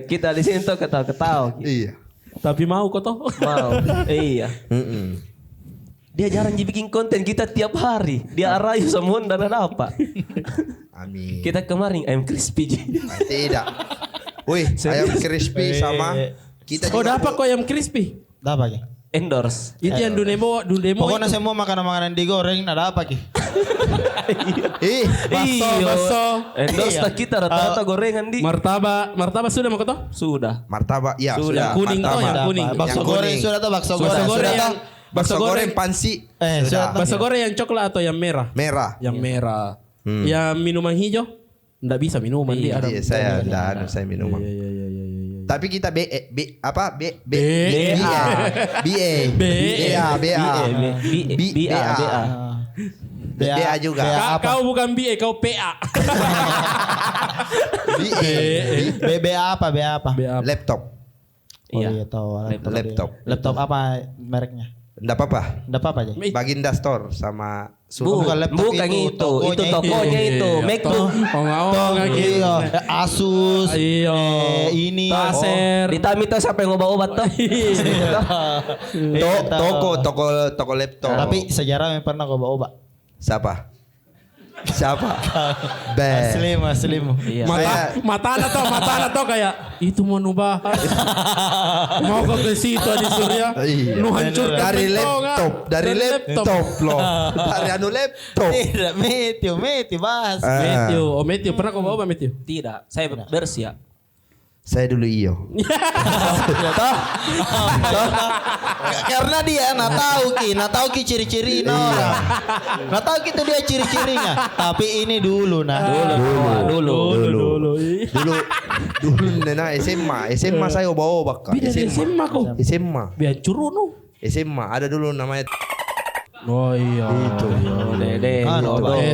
Kita di sini tuh ketawa-ketawa. iya. Tapi mau kok toh. Mau. Iya. Mm-mm. Dia jarang bikin konten kita tiap hari. Dia Arayu sama Honda dan apa? Amin. Kita kemarin ayam crispy. Tidak. Wih, ayam crispy sama kita Oh juga dapat kok ayam crispy. Dapat ya? Endorse. Itu yang dundemo Pokoknya itu. semua makanan-makanan digoreng ada apa ki? Ih, Baso. Endorse Iya. tak kita rata-rata gorengan di. Martabak sudah mau kok toh? Sudah. martabak ya Sudah. sudah. Kuning martabak. tuh, yang kuning. Bakso Yang goreng kuning. sudah tuh bakso Bakso goreng. goreng Sudah yang tuh. Bakso goreng pansi. sudah tuh. Bakso goreng yang coklat atau yang merah? Merah. Yang merah. Yang minuman hijau? Nggak bisa minuman dia ada. Iya, saya enggak saya minum. Iya. Tapi kita B apa B B B- BA juga. Kau bukan BA, kau PA. BA apa? Laptop. Oh iya tahu laptop apa mereknya? Enggak apa-apa. Enggak apa aja. Baginda Store sama Bukan laptop bukan itu. Itu tokonya tokonya itu. MacBook. Iya, Asus. Iya. Ini Acer. Ditami tuh siapa yang ngobat-obat tuh. Toko laptop. Tapi sejarah memang pernah obat. Siapa? Aslimu. Iya. Mata atau kayak itu mau nubah. Mau ke situ di Surya. Iya. Nu hancur Dari laptop loh. Dari anu laptop. Tidak, Matthew bahas. Matthew pernah kau bawa Matthew? Tidak. Saya bersia. Saya dulu iyo. Karena dia nak tahu ki ciri-ciri orang. Nak tahu gitu dia ciri-cirinya. Tapi ini dulu Dulu nena SMA saya oba-oba kak. Bida SMA kok. SMA. Biar curu nu. SMA ada dulu namanya Oh iya. itu. Dede.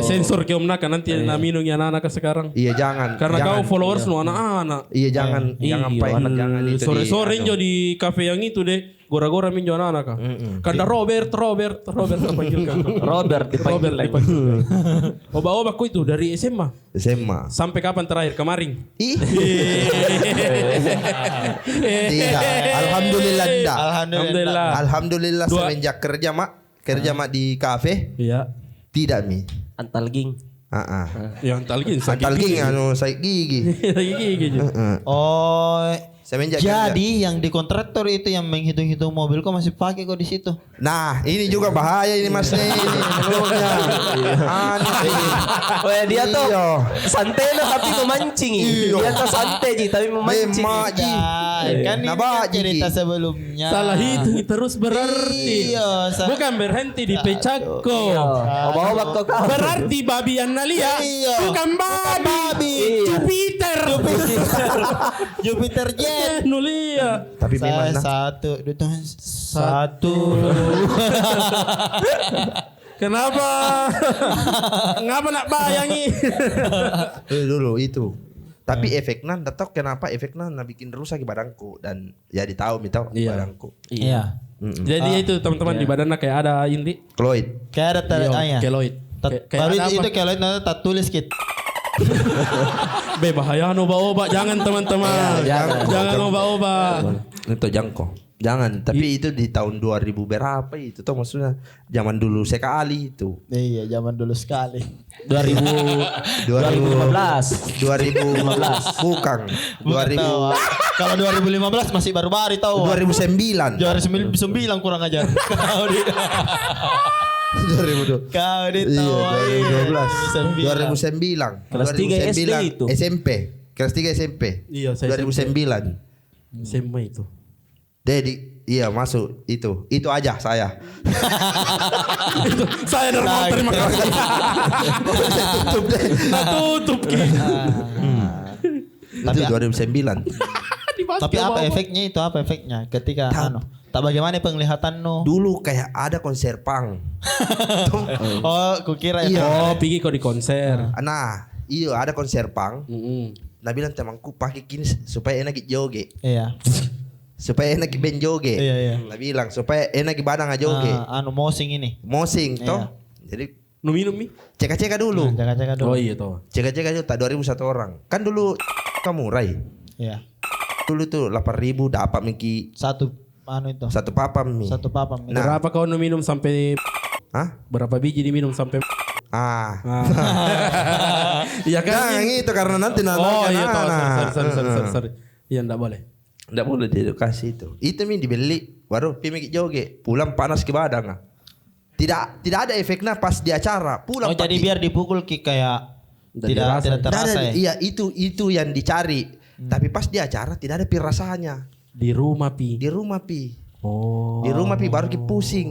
Sensor kiom naka nanti minum ya anak-anak sekarang. Iya jangan. Karena jangan. kau followers nu anak-anak. Iya jangan Pak anak jangan itu. Sore-sore di- njo di kafe yang itu deh. Gora-gora minjo anak-anak kah. Karena Robert apa panggil kan. Robert dipanggil lagi. Oba-oba ku itu dari SMA. SMA. Sampai kapan terakhir? Kemarin. Ih. Tidak. Alhamdulillah tidak. Alhamdulillah. Alhamdulillah Dua- semenjak kerja mak di kafe Iya. tidak mi. Antalging. Yang talgin sakit. Antalging anu sakit gigi. Sakit gigi. Oh, Semenjak kerja. jadi yang di kontraktor itu yang menghitung-hitung mobil kok masih pakai kok di situ. Nah, ini juga bahaya ini Mas nih. Menurutnya. Anu ini. Oh ya dia tuh Iya. santai lah tapi memancing. Iya. Dia tuh santai ji tapi memancing. Memang ji. Kan ini Nabak, kan cerita Ji. sebelumnya. Salah hitung terus berarti. Iya, Bukan berhenti di pecako. Obat kok kau. Berarti babi yang nalia. Iya. Bukan babi. Iya. Jupiter. Jupiter Jet. Nulia. Tapi memang nah. Satu. Kenapa? Ngapa nak bayangi? Dulu itu. Tapi efeknya enggak tahu kenapa efeknya bikin rusak di badanku dan jadi tahu Iya. badanku. Iya. Jadi itu teman-teman di badannya kayak ada ini. Kloid. Kayak ada ya. Keloid. Baru ada itu apa? keloid nanti tak tulis kit. Bahaya oba-oba jangan teman-teman. Jangan. Jangan oba-oba. Itu jangko. Jangan, tapi itu di tahun 2000 berapa itu tuh maksudnya zaman dulu sekali itu. Iya, zaman dulu sekali. 2015. 2015 bukan. 2000 Kalau 2015 masih baru-baru tahu. 2009. Juara 9 kurang ajar. Kau di 2002. Kau di Iya, 2009. Kelas 3 SD itu. SMP. Kelas 3 SMP. Iya, saya 2009. SMA itu. Dedi, iya masuk itu. Itu aja saya. Saya normal, terima kasih. Tutup deh. Nah, tutup Ki. Itu 2009. Tapi apa efeknya itu? Apa efeknya ketika tak bagaimana penglihatanmu? Dulu kayak ada konser punk. Oh, kukira Iya. Oh, pergi kau di konser. Nah, iya ada konser punk. Nah bilang temanku pakai gini supaya enak joget. Iya. Supaya enak ben joget. Iya. Nah bilang supaya enak badan joget. Mosing ini. Mosing toh. Jadi Minum mi? cek-cek dulu. Jaga-jaga dulu. Oh iya toh. Cek-cek dulu tak 2001 orang. Kan dulu kamu Rai. Iya. Dulu tuh 8.000 dapat miki Satu itu. satu papam mi. Satu papam. Nah. Berapa kau minum sampai Hah? berapa biji diminum sampai Iya kan? Jangan itu karena nanti Oh iya toh. Sorry. Iya enggak boleh. Enggak boleh diedukasi itu. Itu mi dibeli baru pi miki joget. Pulang panas ke badan. Tidak ada efeknya pas di acara. Pulang jadi biar dipukul kayak tidak terasa ya. Iya itu yang dicari. Tapi pas di acara tidak ada pirasanya. Di rumah pi. Oh. Di rumah pi baru ki pusing.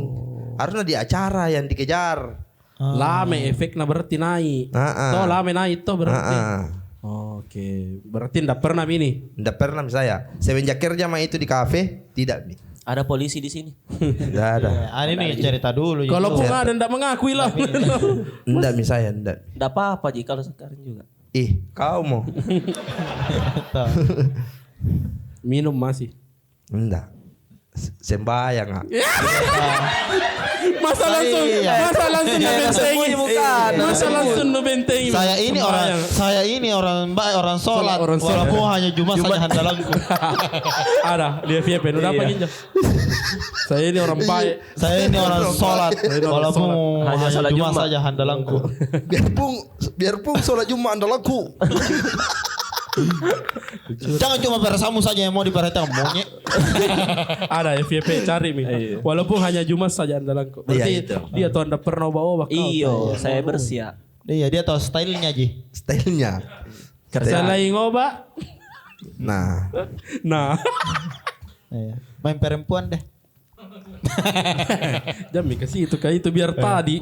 Harusnya di acara yang dikejar. Lame efeknya berarti naik. Toh lame naik toh berarti. Oke, berarti enggak pernah ini. Enggak pernah saya. Semenjak kerja mah itu di kafe tidak nih. Ada polisi di sini. Enggak ada. Ini cerita dulu. Kalau pun ada enggak mengakui lah. Enggak mi saya enggak. Enggak apa-apa Ji kalau sekarang juga. Kau mau? Minum masih. Enggak. Sembayang. Masa langsung ngebentengi. Masa langsung ngebentengi. Saya ini orang baik, orang sholat. Orang sholat. Walaupun hanya Jumat saja handalanku. Ada dia VIP udah apa ginjal. Saya ini orang baik. Saya ini orang sholat. Walaupun hanya sholat Jumat Jumat saja handalanku. Biarpun sholat Jumat andalaku. Jangan cuma perasamu saja yang mau diperhatikan monyet. Ada FYP cari mi. Walaupun hanya Jumat saja andalanku. Berarti dia tuh anda pernah bawa bakal. Iyo, saya bersiap. Iya, dia tahu stylenya Ji. Stylenya. Kerja lain ngoba. Nah. Iya. Main perempuan deh. Jami kasih itu kayak itu biar tadi.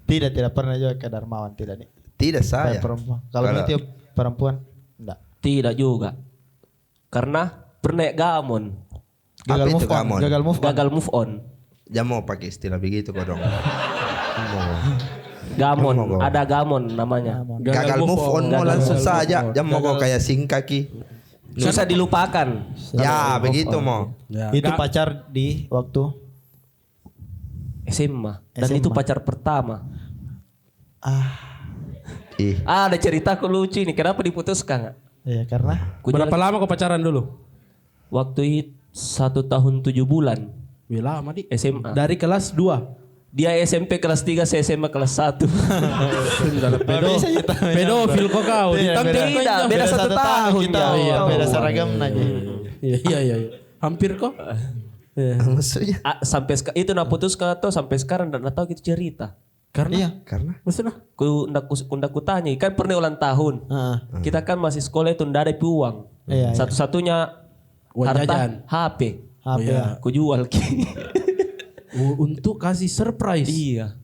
Tidak pernah juga ke Darmawan tidak nih. Tidak saya. Perempuan. Kalau itu perempuan enggak. Tidak juga. Karena pernah gamon. Gagal move on. Jangan mau pakai istilah begitu kok dong. Gamon, ada gamon namanya. Gagal move on mau langsung saja. Jangan mau kok kayak singkaki. Susah dilupakan. Ya begitu mau. Itu pacar di waktu SMA. Dan itu pacar pertama. Ada ceritaku lucu ini. Kenapa diputuskan? Iya karena Berapa lama kau pacaran dulu? Waktu 1 tahun 7 bulan. Wih lama di SMA. Dari kelas 2. Dia SMP kelas 3, saya SMA kelas 1. Pedofil kok kau. Tidak, beda 1 tahun. Kita beda seragam aja. Iya. Hampir kok. Maksudnya? Sampai itu nak putuskan atau sampai sekarang enggak tahu gitu cerita. Karena maksudnya Ku tanya kan pernah ulang tahun. Kita kan masih sekolah itu ndak ada uang. Satu-satunya harta jajan. HP. Ya. Ku jual untuk kasih surprise. Iya.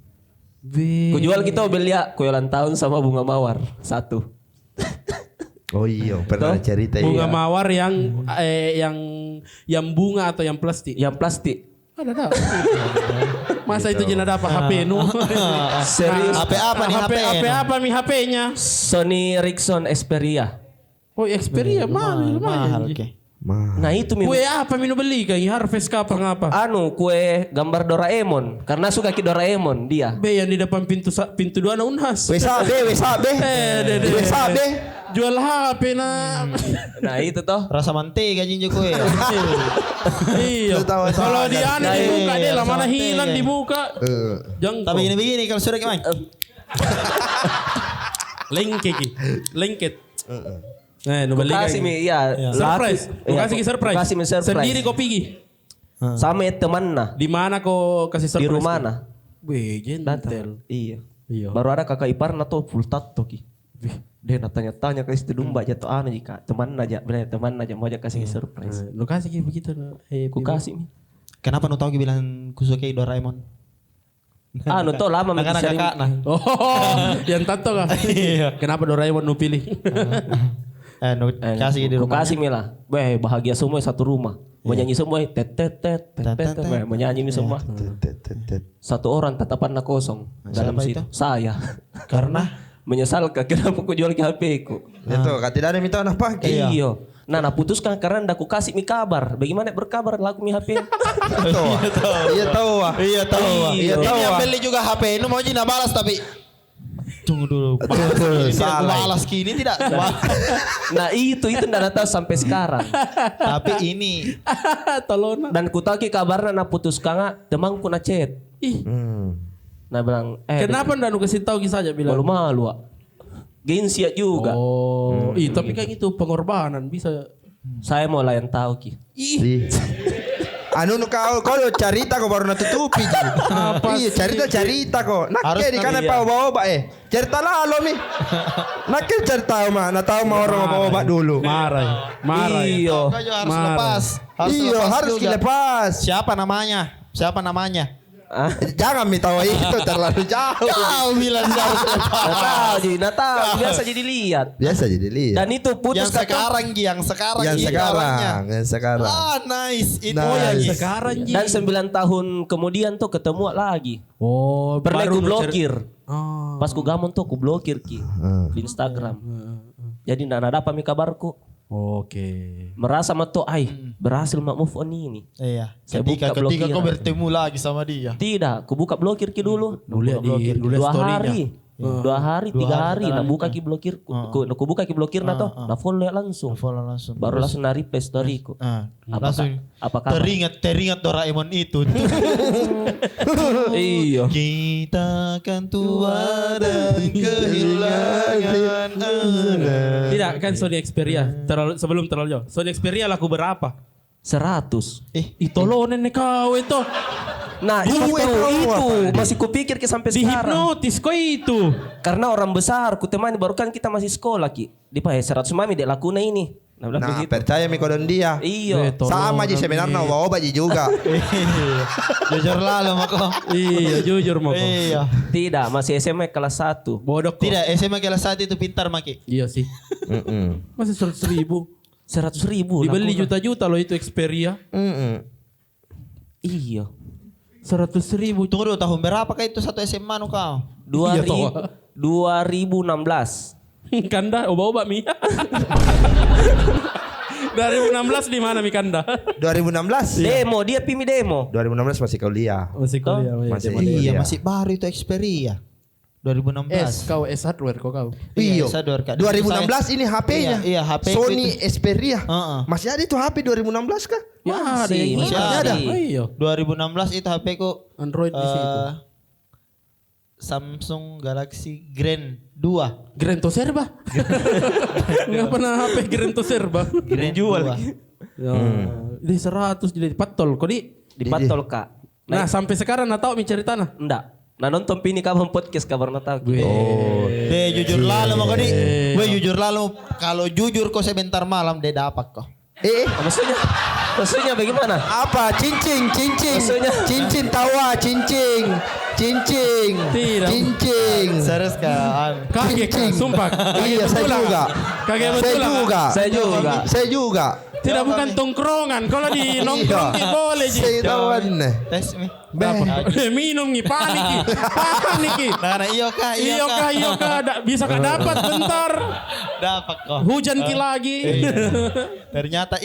Ku jual kita beli kue ulang tahun sama bunga mawar 1. Oh iya, pernah cerita bunga mawar yang bunga atau yang plastik? Yang plastik. Ada. Masa itu jenah dapat HP nu? Serius. HP apa nih HP? HP apa nih HP-nya? Sony Ericsson Xperia. Oh Xperia mahal. Oke. Nah itu Kue apa minu beli kan? Harvest apa ngapa? kue gambar Doraemon. Karena suka ki Doraemon dia. Be yang di depan pintu 2 na Unhas. Wesabe. Wesabe. Jual HP na. Nah itu toh. Rasa mantega jinjo kue. Iya. Kalau di aneh dibuka deh lah mana hilang dibuka. Jangan. Tapi gini kalau sudah gimana? Lengket. Nu beli Kasih mi iya. Surprise. Kasih surprise. Kasih mi surprise. Sendiri kau pergi. Sama teman nah. Di mana kau kasih surprise? Di rumah nah. Wih, gentle. Iya. Baru ada kakak ipar na tuh full tato ki. Dia tanya-tanya ke istri domba jatuh jika teman aja, teman aja mau aja kasih surprise. Lu kasih kayak begitu. Ku kasih mi. Kenapa nu tahu bilang kusukai Doraemon? Tuh lama mi kakak nah. Oh, yang tato kan? Kenapa Doraemon nu pilih? Kasih di rumah. Kasih mi lah. Bahagia semua satu rumah. Menyanyi semua menyanyi mi semua. Satu orang tatapan kosong dalam situ. Saya. Karena menyesalkan kenapa ku jual ke HP ku. Itu tidak ada minta apa. Iya. Nah putuskan karena ndak ku kasih mi kabar. Bagaimana berkabar lagu mi HP? Iya tahu. Ini yang beli juga HP. Ini mau jina balas tapi tunggu dulu. Balas kini tidak. Nah itu ndak tahu sampai sekarang. Tapi ini tolong. Dan ku tahu ki kabarna na putuskan temanku na chat. Nah bilang kenapa ndak nu kasih tahu saja bilang malu gengsi juga. Oh, tapi kan itu pengorbanan bisa. Saya mau lah yang tahu ki. Kau cerita kau baru natutupi. Iya cerita kau. Nakke di kana bawa cerita lalu mi. Nakke cerita mah, na tahu mau orang bawa dulu. Marah. Iyo. Harus lepas. Harus dilepas. Siapa namanya? Jangan minta itu terlalu jauh. Kau bilang harus lepas. Tahu biasa jadi lihat. Dan itu putus yang sekarang. Nice. Itu yang sekarang. Dan 9 tahun kemudian tuh ketemu lagi. Oh, pernah ku blokir. Pas ku gamon tuh ku blokir ki di Instagram. Jadi ndak ada apa mi kabarku. Oke. Merasa tuh berhasil move on ini. Iya. Ketika kau bertemu lagi sama dia. Tidak, ku buka blokir ki dulu. Blokir 2 hari. 2 hari, 3 hari, nah buka ki blokir, ku buka ki blokir na toh, nah follow langsung. Baru langsung na reply storyku. Langsung. Apakah teringat Doraemon itu. Iya. Kita kan tua dan kehilangan anak. Tidak kan Sony Xperia sebelum terlalu jauh. Sony Xperia laku berapa? 100. Itolonen nih kau itu. Nah itu masih kupikir ke sampai sekarang. Dihipnotis kok itu. Karena orang besar ku temani baru kan kita masih sekolah ki. Di 100 mami dek lakuna ini. Nah percaya mi kodon dia. Iya. Sama aja sebenarnya bawa baji juga. Jujur lalu mako. Iya jujur mako. Iya. Tidak masih SMA kelas 1. Bodoh kok. Tidak SMA kelas 1 itu pintar maki. Iya sih. Masih 100.000. 100.000. Dibeli juta-juta loh itu Xperia. Iya. 100.000. Tunggu dulu tahun berapa kah itu satu SMA nu kau? 2016. Kanda oba-oba mi. 2016 di mana mi Kanda? 2016. Demo dia pimi demo. 2016 masih kuliah. Masih kuliah. Iya masih baru itu Xperia. 2016. Kau S hardware kok kau. Iya. 2016 ini HP-nya. Iya, HP Sony Xperia. Masih ada itu HP 2016 kah? Masih ada. Iya. 2016 itu HP ku Android di situ. Samsung Galaxy Grand 2. Grand Serba. Enggak pernah HP Grand Serba. Grand jual. Di 100 jadi patol kok di patol Kak. Nah, sampai sekarang enggak tahu mi ceritana. Enggak. Nah nonton pini kapan podcast kabar na tahu. Jujur lalu mau kau jujur lalu kalau jujur kau sebentar malam dia dapat kok. Maksudnya bagaimana? Apa? Cincin. Maksudnya? Cincin tawa, cincin. Tidak. Cincin. Cing. Serius kan? Kaget kan, sumpah. Iya, saya juga. Kaget Saya betul lah. juga. Saya juga. Tidak bukan tongkrongan. Kalau di nongkrong Iya. boleh Ji. Saya tahu nih. Tes mi. Minum nih, panik Ki. Panik Ki. Nah, iyo kah? Iya kah. Bisa kah dapat bentar. Dapat kok. Hujan Ki lagi. Ternyata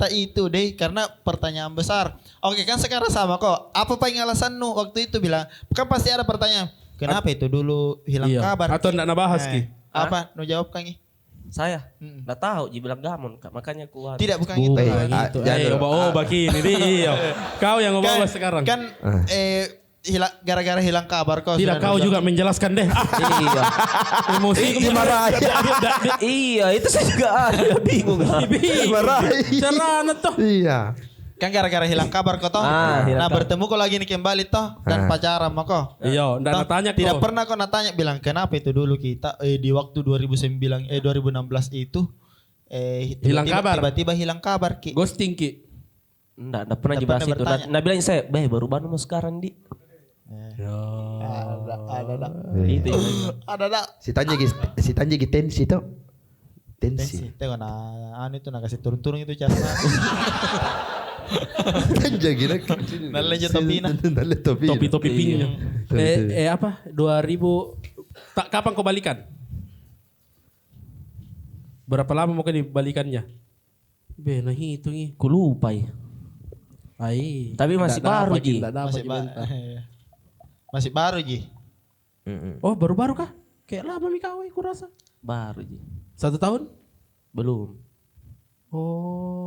itu deh, karena pertanyaan besar. Oke kan sekarang sama kok. Apa paling alasan nu waktu itu bilang? Kan pasti ada pertanyaan. Kenapa itu dulu hilang Iya. kabar? Atau nggak nabahas Ki. Apa? Nu jawab kan? Saya nggak tahu, dia bilang gamon, Kak. Makanya kuat. Tidak bukan itu. Gitu. Oba Ki ini dia. Kau yang oba sekarang. Kan gara-gara hilang kabar kok. Tidak, kau juga menjelaskan deh. Iya. Emosi Dimarahi. Iya, itu saya juga ada bingung. Dimarahi. Cerana tuh. Iya. Kan gara-gara hilang kabar kok toh. Nah bertemu kok lagi nih kembali toh dan pacaran mah kok. Iya, ndak Toh, tanya tidak kok. pernah kok natanya bilang kenapa itu dulu kita di waktu 2016 itu Hilang kabar. Tiba-tiba hilang kabar Ki. Ghosting Ki. Nggak pernah Nggak dibahas pernah itu. bertanya. Nah bilang saya, baru mau sekarang di. Ada. Itu ya. Ada. Si tanya gitu tensi tuh. Tensi. Tengok nah anu itu nak kasih turun-turun itu cara. Kan jadi nak. Nalle topina. Nalle topi. Topi-topi pinknya. Apa? 2000 kapan kau balikan? Berapa lama mau kau dibalikannya? Nah hitung nih. Ku lupa ya. Ai. Tapi masih baru, Ji. Masih baru Ji. Oh baru-baru kah? Kayak lama mi kau kurasa. Baru Ji. 1 tahun? Belum.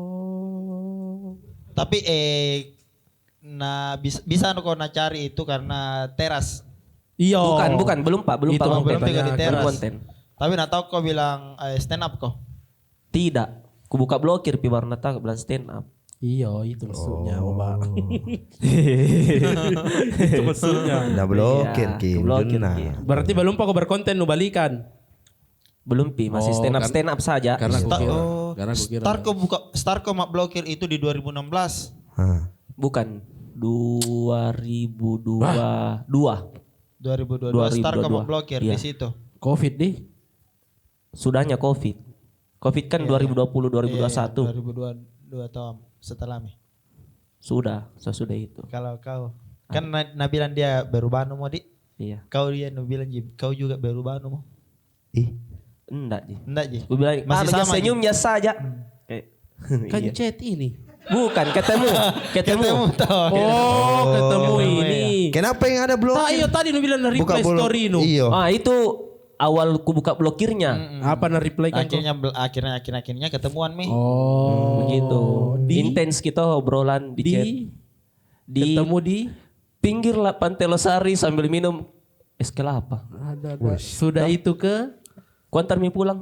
Oh. Tapi bisa kau cari itu karena teras. Iya. Bukan, belum Pak, belum Itu Pak. belum konten. pegang di teras. Belum konten. Tapi nak tahu kau bilang stand up kok. Tidak. Ku buka blokir pi baru nata bilang stand up. Iya itu maksudnya Oba. Itu maksudnya. Nah blokir Iya, Ki. blokir, Nah. Ki. Berarti belum kau berkonten nu balikan. Belum pi, masih Oh, stand up saja. Karena aku kira. Oh, Karena aku kira. Start kau mak blokir itu di 2016. Bukan 2022. 2022 start kau mak 2022. blokir Iya. di situ. Covid deh. Sudahnya Covid. Covid kan 2020 2021. 2022 tahun setelah mi. Sudah, sesudah itu. Kalau kau kan bilang dia baru banu mau di. Iya. Kau dia bilang Ji, kau juga baru banu mau. Enggak, Ji. Enggak Ji. Gue bilang, Masih sama, Ji. senyumnya saja. Kan Iya. chat ini. Bukan, ketemu. toh. Oh, ketemu ini. Kenapa yang ada Tak blokir? iya tadi nu bilang na reply story nu. Iya. Ah, itu awal ku buka blokirnya. Apa na reply kan? Akhirnya ketemuan mi. Oh, Begitu. Di Intens kita obrolan di chat. ketemu di Pinggir lah Pantai Losari sambil minum es kelapa. ada. Sudah itu ke Ku antar mi pulang.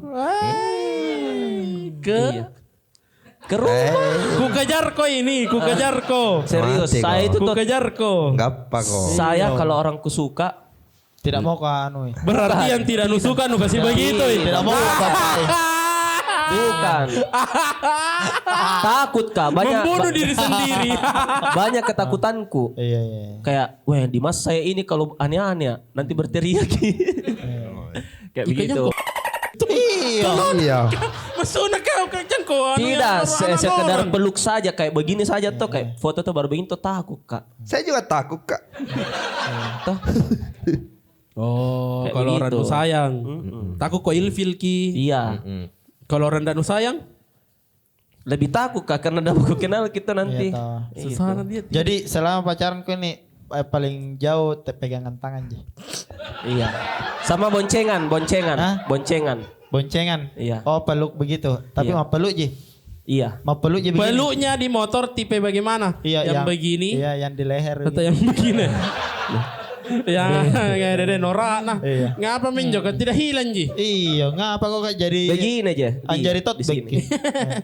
ke Iya. Ke rumah. ku kejar ko ini, ku kejar ko. Serius, Mati saya itu Ku tuh kejar ko. Enggak apa kok. saya kalau orang ku suka Tidak mau kau anu. Berarti yang tidak nusukan nu kasih begitu. Tidak mau papai. bukan. Takut Kak, banyak Membunuh diri sendiri. banyak ketakutanku. Iya. Kayak, wah Dimas saya ini kalau aneh-aneh nanti berteriak. Kayak begitu. Iya. Masuna kau kerjaan ko. Tidak, sekedar peluk saja kayak begini saja tuh kayak foto tuh baru begini tuh takut Kak. Saya juga takut Kak. Tuh. Oh, Kayak kalau orang begitu. nu sayang. Takut ko ilfil ki. Iya. Kalau orang nu sayang, Lebih takut Kak karena udah baru kenal kita nanti. Iya, toh. susah dia. Jadi selama pacaranku ini paling jauh pegangan tangan Ji. Iya. Sama boncengan. Hah? Boncengan. Boncengan. Iya. Oh peluk begitu. Tapi Iya. mau peluk Ji. Iya. Mau peluk Ji begini. Peluknya di motor tipe bagaimana? Iya, yang begini Iya, yang di leher. atau yang begini? Ya, kayak dede norak nah. Iya. Ngapa menjok tidak hilang ji? Iya, ngapa kok Kak jadi Begini aja. anjari tot di sini. begini.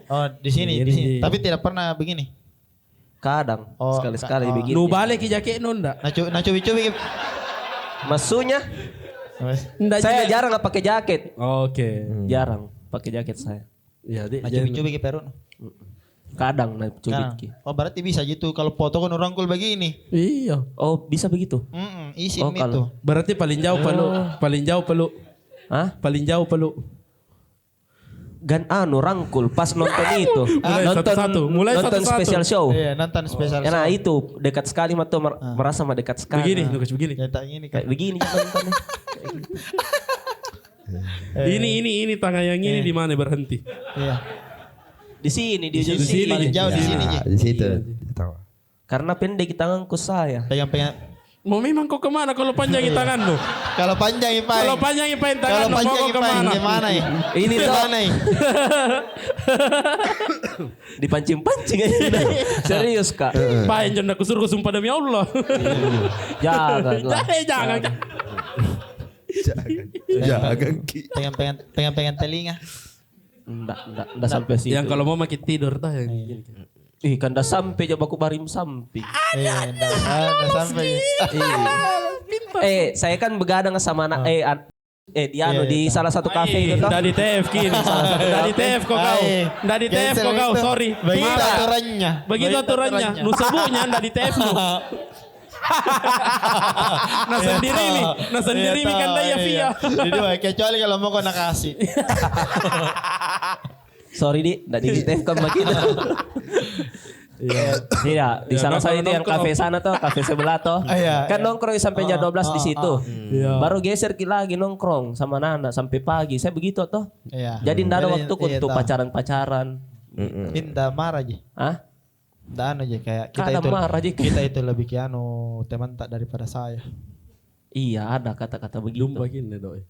Oh, di sini, di sini. Tapi tidak pernah begini. Kadang Oh, sekali-sekali oh. begini. Nu balik ke jaket nunda. Nah cubi-cubi. Maksudnya saya jarang nggak pakai jaket. Oke. Jarang pakai jaket saya. Ya, Nah cubi-cubi ke Peru. Kadang naik Sekarang. cubit. Oh berarti bisa gitu kalau foto kan orang cool begini. Iya. Oh bisa begitu. yang isim Oh, kalau- itu. Berarti paling jauh Palu. Paling jauh Palu. Hah? Paling jauh Palu. Gan rangkul pas nonton itu. Mulai satu-satu. Mulai nonton satu-satu. special show. Iya, nonton spesial. Ya, nah itu dekat sekali mah tuh merasa mah dekat sekali. Begini, Lukas begini. Kayak tak ini kan. Kayak begini nontonnya. Ini tangan yang ini di mana berhenti? Iya. Di sini dia Di juga sini paling jauh di sini. Ji. di situ. Tahu. Karena pendek tanganku saya. Pegang-pegang. Mau memang kau kemana kalau panjangin tanganmu? Kalau panjang ipai. Kalau panjangin Kalau tanganmu mau panjang kau ipai kemana? gimana ya? Ini tuh Gimana ya? dipancing-pancing aja. Serius kak. Pak yang jangan aku suruh sumpah demi Allah. Jangan lah. Jangan. Jangan Ki. Pegang-pegang telinga. Enggak sampai situ. Yang kalau mau makin tidur tah yang gini. Ih, kan dah sampai coba aku barim samping. Iya, udah sampai. Saya kan begadang sama anak di Iya, di salah satu kafe itu toh. Dari TF kini. Dari TF kok kau. Dari TF kok kau, sorry. Begitu Marah. aturannya. Begitu aturannya. Nu sebunya ndak di TF nu. Nah sendiri nih. Nah sendiri nih kan daya via. Jadi dua, kecuali kalau mau kena kasih. Sorry di, enggak di TF kan kita. Iya, di Ya, salah satu itu yang nongkrong. kafe sana tuh, kafe sebelah tuh. Iya, Kan iya. nongkrong sampai jam 12 di situ. Iya. Baru geser lagi nongkrong sama Nana sampai pagi. Saya begitu tuh. Iya. Jadi ndak ada Jadi, waktu iya, untuk tahu. pacaran-pacaran. Indah marah aja. Hah? Nggak anu aja kayak kita Kada itu. marah aja. Kita itu lebih ke anu teman tak daripada saya. Iya, ada kata-kata begitu. Dumba gini doi.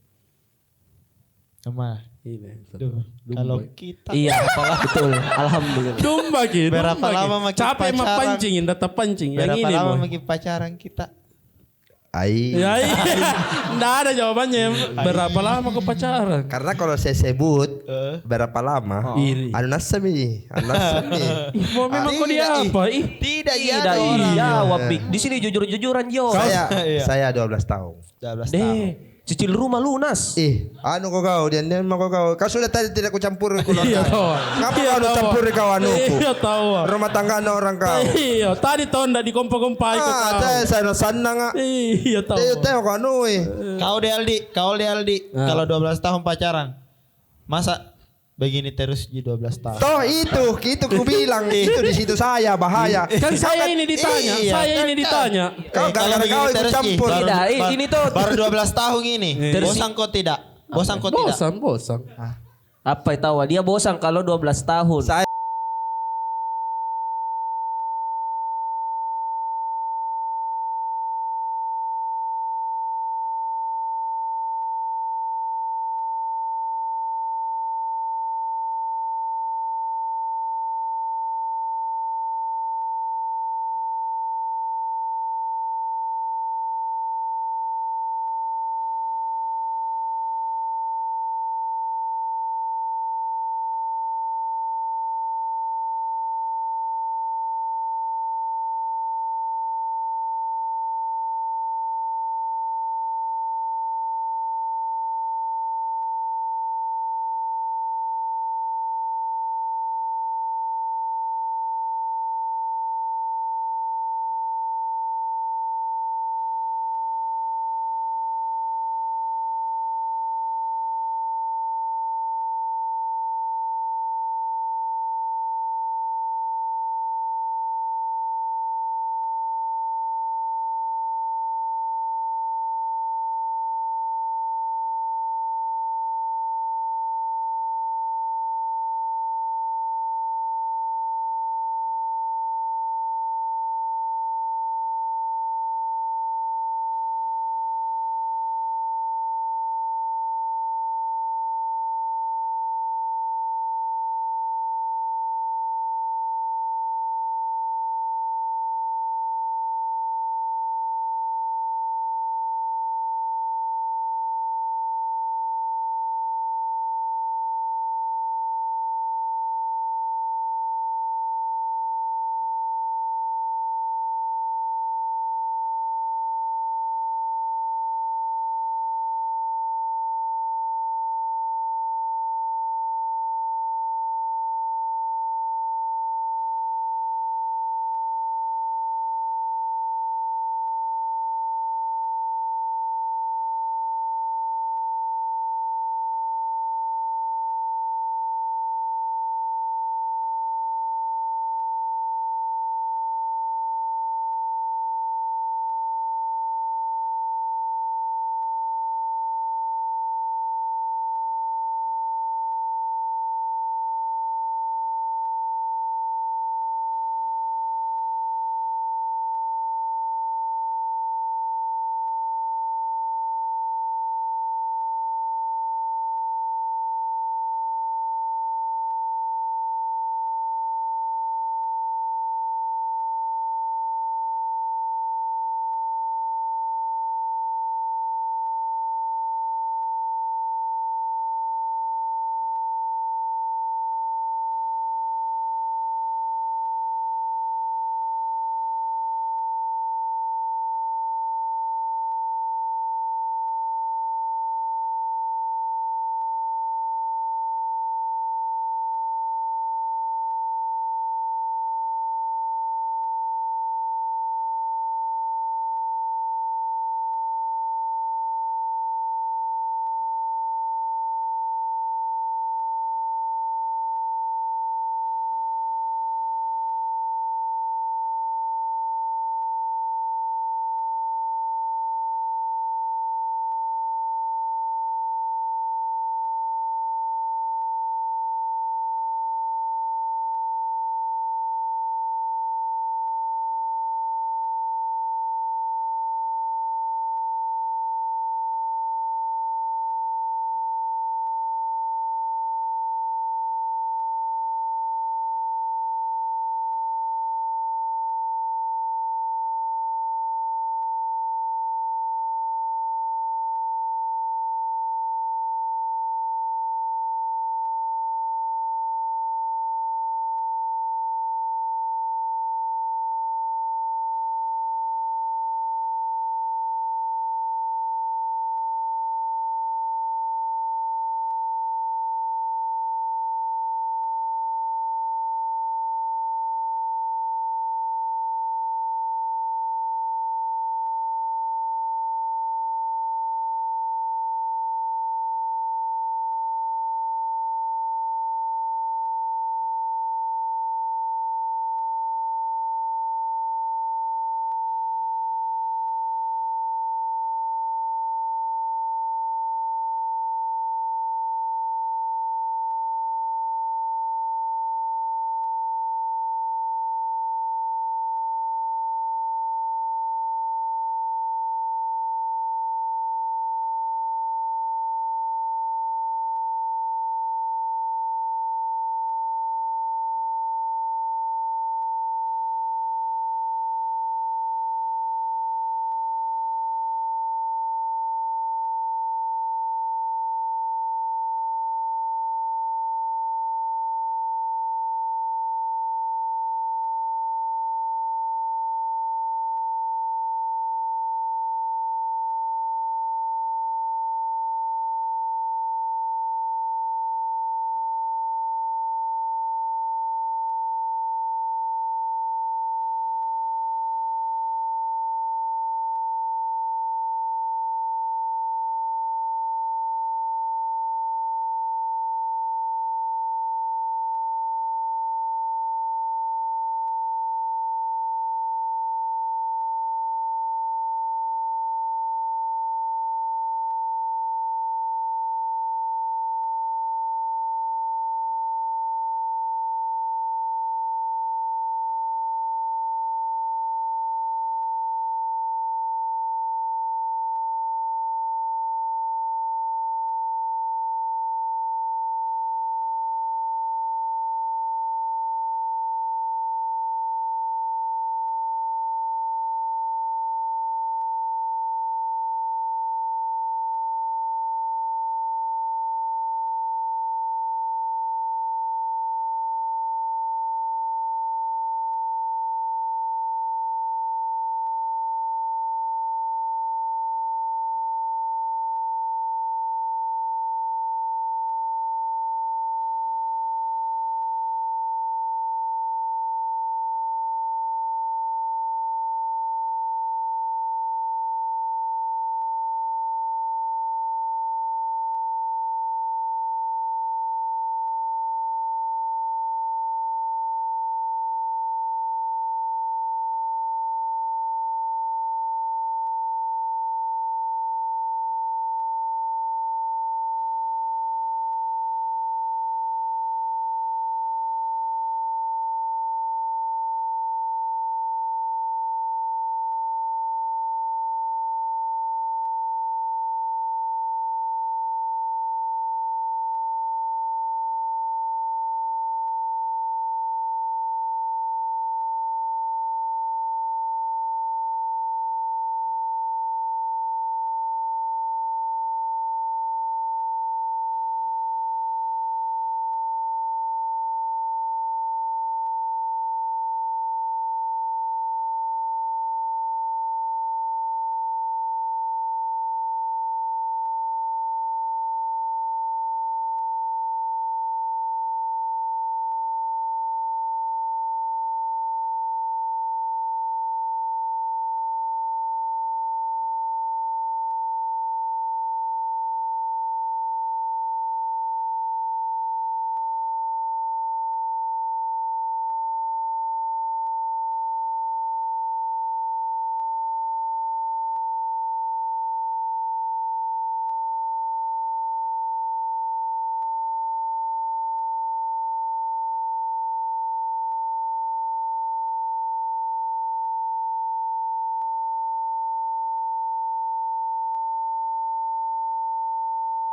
Sama. Ini. Duh, kalau kita Iya, betul. Alhamdulillah. Dumba gini. Berapa dumba lama gini. makin Capek mah pacaran? pancingin, tetap pancing. Yang berapa ini lama mau. makin pacaran kita? Ai. Ya iya. Nggak ada jawabannya. Berapa lama kau pacaran? Karena kalau saya sebut berapa lama, Iri. anu nasami, anu nasami. Ih, mau memang kau dia apa? Ih. Tidak ya Tidak orang. jawab. Bik. Di sini jujur-jujuran Jo. Saya 12 tahun. 12 tahun. Deh, cicil rumah lunas. Anu kau dia mau kau. Kau sudah tadi tidak kucampur keluarga. Iya tahu. Ngapa Iya, kau tahu. campur kau anuku? Iya tahu. Rumah tangga anda orang kau. Iya, tadi tahu ndak dikompa-kompai kau. Saya sana nggak. Iya tahu. Dia tengok anu Kau di Aldi, kalau 12 tahun pacaran. Masa begini terus di 12 tahun? Toh itu ku bilang itu di situ saya bahaya. Kan saya ini ditanya, Iya. saya ini ditanya. Kau kalau gara-gara begini kau ikut terus, Ji, campur. baru- Tidak, ini tuh. Baru 12 tahun ini. Terus- Bosan kok tidak? Bosan kok tidak? Bosan. Apa tahu dia bosan kalau 12 tahun. Saya